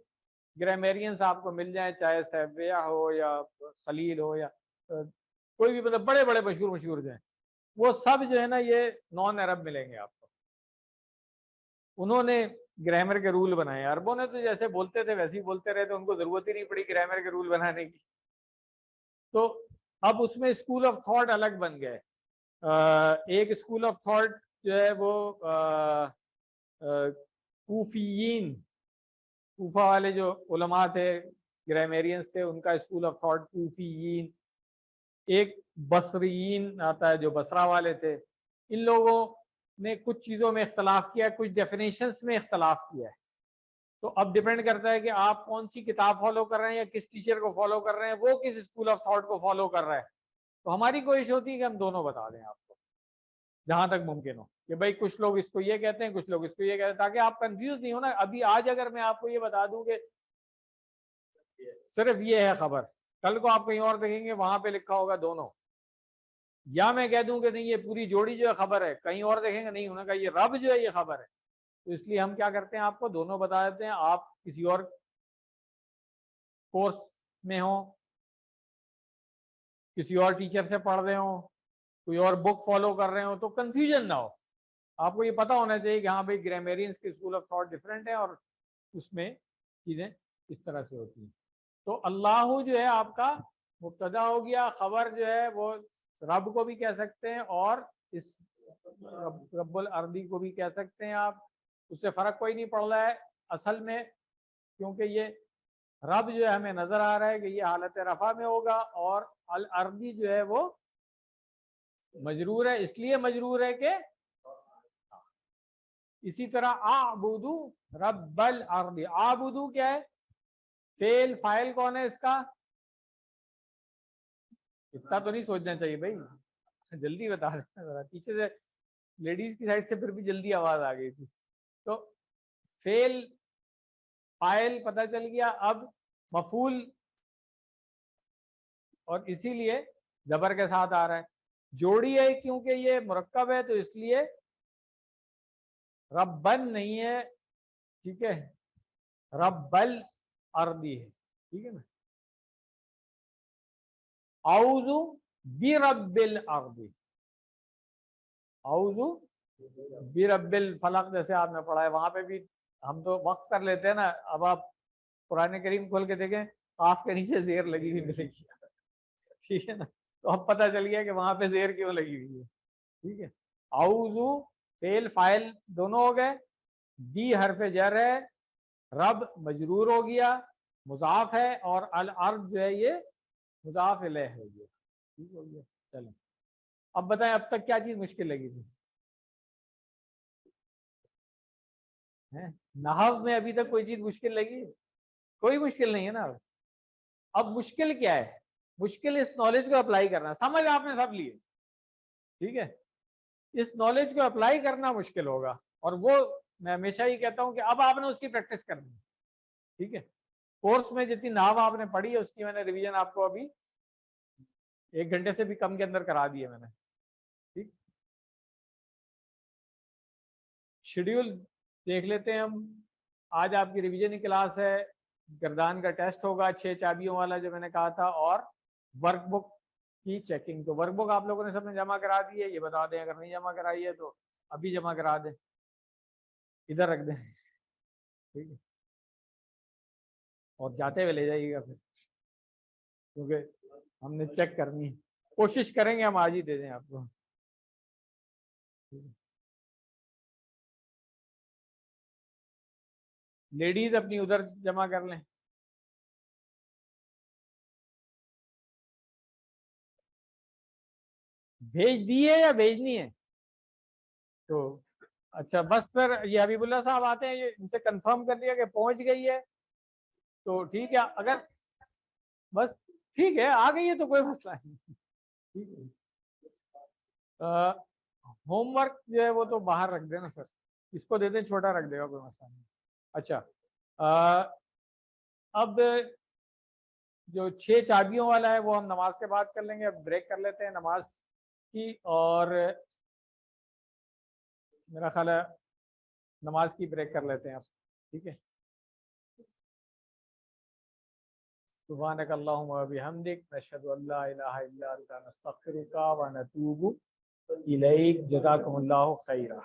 گرامیرینس آپ کو مل جائیں, چاہے سیبویہ ہو یا خلیل ہو یا کوئی بھی, مطلب بڑے بڑے مشہور جو ہیں, وہ سب جو ہے نا یہ نان عرب ملیں گے آپ کو. انہوں نے گرامر کے رول بنائے. عربوں نے تو جیسے بولتے تھے ویسے ہی بولتے رہے, تو ان کو ضرورت ہی نہیں پڑی گرامر کے رول بنانے کی. تو اب اس میں اسکول آف تھاٹ الگ بن گئے. ایک اسکول آف تھاٹ جو ہے وہ کوفیین, کوفہ والے جو علماء تھے گرامیرینس تھے, ان کا اسکول آف تھاٹ کوفیین. ایک بصریین آتا ہے جو بصرہ والے تھے. ان لوگوں نے کچھ چیزوں میں اختلاف کیا, کچھ ڈیفینیشنز میں اختلاف کیا ہے. تو اب ڈیپینڈ کرتا ہے کہ آپ کون سی کتاب فالو کر رہے ہیں یا کس ٹیچر کو فالو کر رہے ہیں, وہ کس اسکول آف تھاٹ کو فالو کر رہا ہے. تو ہماری کوشش ہوتی ہے کہ ہم دونوں بتا دیں آپ کو جہاں تک ممکن ہو, کہ بھائی کچھ لوگ اس کو یہ کہتے ہیں, کچھ لوگ اس کو یہ کہتے ہیں, تاکہ آپ کنفیوز نہیں ہو نا. ابھی آج اگر میں آپ کو یہ بتا دوں کہ صرف یہ ہے خبر, کل کو آپ کہیں اور دیکھیں گے وہاں پہ لکھا ہوگا دونوں, یا میں کہہ دوں کہ نہیں یہ پوری جوڑی جو ہے خبر ہے, کہیں اور دیکھیں گے نہیں, انہوں نے کہا یہ رب جو ہے یہ خبر ہے. تو اس لیے ہم کیا کرتے ہیں, آپ کو دونوں بتا دیتے ہیں. آپ کسی اور کورس میں ہوں, کسی اور ٹیچر سے پڑھ رہے ہوں, کوئی اور بک فالو کر رہے ہوں, تو کنفیوژن نہ ہو. آپ کو یہ پتا ہونا چاہیے کہ ہاں بھائی گرامیرینس کے اسکول آف تھاٹ ڈفرینٹ ہیں اور اس میں چیزیں اس طرح سے ہوتی ہیں. تو اللہ جو ہے آپ کا مبتدا ہو گیا, خبر جو ہے وہ رب کو بھی کہہ سکتے ہیں اور اس رب الارضی کو بھی کہہ سکتے ہیں آپ. اس سے فرق کوئی نہیں پڑ رہا ہے اصل میں, کیونکہ یہ رب جو ہے ہمیں نظر آ رہا ہے کہ یہ حالت رفع میں ہوگا, اور الارضی جو ہے وہ مجرور ہے. اس لیے مجرور ہے کہ اسی طرح اعبدو رب الارض, اعبدو کیا ہے, فعل, فاعل کون ہے اس کا, اتنا تو نہیں سوچنا چاہیے بھائی, جلدی بتا رہے ہیں ذرا, پیچھے سے لیڈیز کی سائڈ سے پھر بھی جلدی آواز آ گئی تھی. تو فعل فاعل پتہ چل گیا. اب مفعول, اور اسی لیے زبر کے ساتھ آ رہا ہے. جوڑی ہے کیونکہ یہ مرکب ہے تو اس لیے ربن نہیں ہے, ٹھیک ہے, رب الارضی ہے, ٹھیک ہے نا. اعوذ برب الارض, اعوذ برب الفلق جیسے آپ نے پڑھا ہے, وہاں پہ بھی ہم تو وقف کر لیتے ہیں نا. اب آپ قرآن کریم کھول کے دیکھیں, قاف کے نیچے زیر لگی ہوئی ملے گی, ٹھیک ہے نا. تو اب پتہ چل گیا کہ وہاں پہ زیر کیوں لگی ہوئی ہے, ٹھیک ہے. اعوذ فعل فاعل دونوں ہو گئے, بی حرف جر ہے, رب مجرور ہو گیا, مضاف ہے, اور الارض جو ہے یہ مضاف الیہ ہو گیا, ٹھیک ہو گیا. چلیں اب بتائیں اب تک کیا چیز مشکل لگی تھی؟ نحو میں ابھی تک کوئی چیز مشکل لگی؟ کوئی مشکل نہیں ہے نا. اب مشکل کیا ہے, مشکل اس نالج کو اپلائی کرنا. سمجھ آپ نے سب لیے, ٹھیک ہے, اس نالج کو اپلائی کرنا مشکل ہوگا, اور وہ میں ہمیشہ ہی کہتا ہوں کہ اب آپ نے اس کی پریکٹس کرنی ہے, ٹھیک ہے. کورس میں جتنی نحو آپ نے پڑھی ہے اس کی میں نے ریویژن آپ کو ابھی 1 گھنٹے سے بھی کم کے اندر کرا دی ہے میں نے, ٹھیک. شیڈیول دیکھ لیتے ہیں ہم. آج آپ کی ریویژن کی کلاس ہے, گردان کا ٹیسٹ ہوگا 6 چابیوں والا جو میں نے کہا تھا, اور ورک بک کی چیکنگ. تو ورک بک آپ لوگوں نے سب نے جمع کرا دی ہے, یہ بتا دیں اگر نہیں جمع کرائی ہے تو ابھی جمع کرا دیں, ادھر رکھ دیں, ٹھیک ہے, اور جاتے ہوئے لے جائیے گا پھر, کیونکہ ہم نے چیک کرنی ہے. کوشش کریں گے ہم آج ہی دے دیں آپ کو. لیڈیز اپنی ادھر جمع کر لیں. بھیج دیے یا بھیجنی ہے؟ تو اچھا بس پھر یہ حبیب اللہ صاحب آتے ہیں, یہ ان سے کنفرم کر لیا کہ پہنچ گئی ہے, تو ٹھیک ہے. اگر بس ٹھیک ہے آ گئی ہے تو کوئی مسئلہ نہیں. ٹھیک ہے ہوم ورک جو ہے وہ تو باہر رکھ دینا سر, اس کو دے دیں چھوٹا رکھ دے گا کوئی مسئلہ نہیں. اچھا اب جو 6 چابیوں والا ہے وہ ہم نماز کے بعد کر لیں گے. اب بریک کر لیتے ہیں نماز کی, اور میرا خیال ہے نماز کی بریک کر لیتے ہیں اب. ٹھیک ہے سبحانک اللہم و بحمدک نشہد ان لا الہ الا انت نستغفرک و نتوب الیک. جزاکم اللہ خیرا.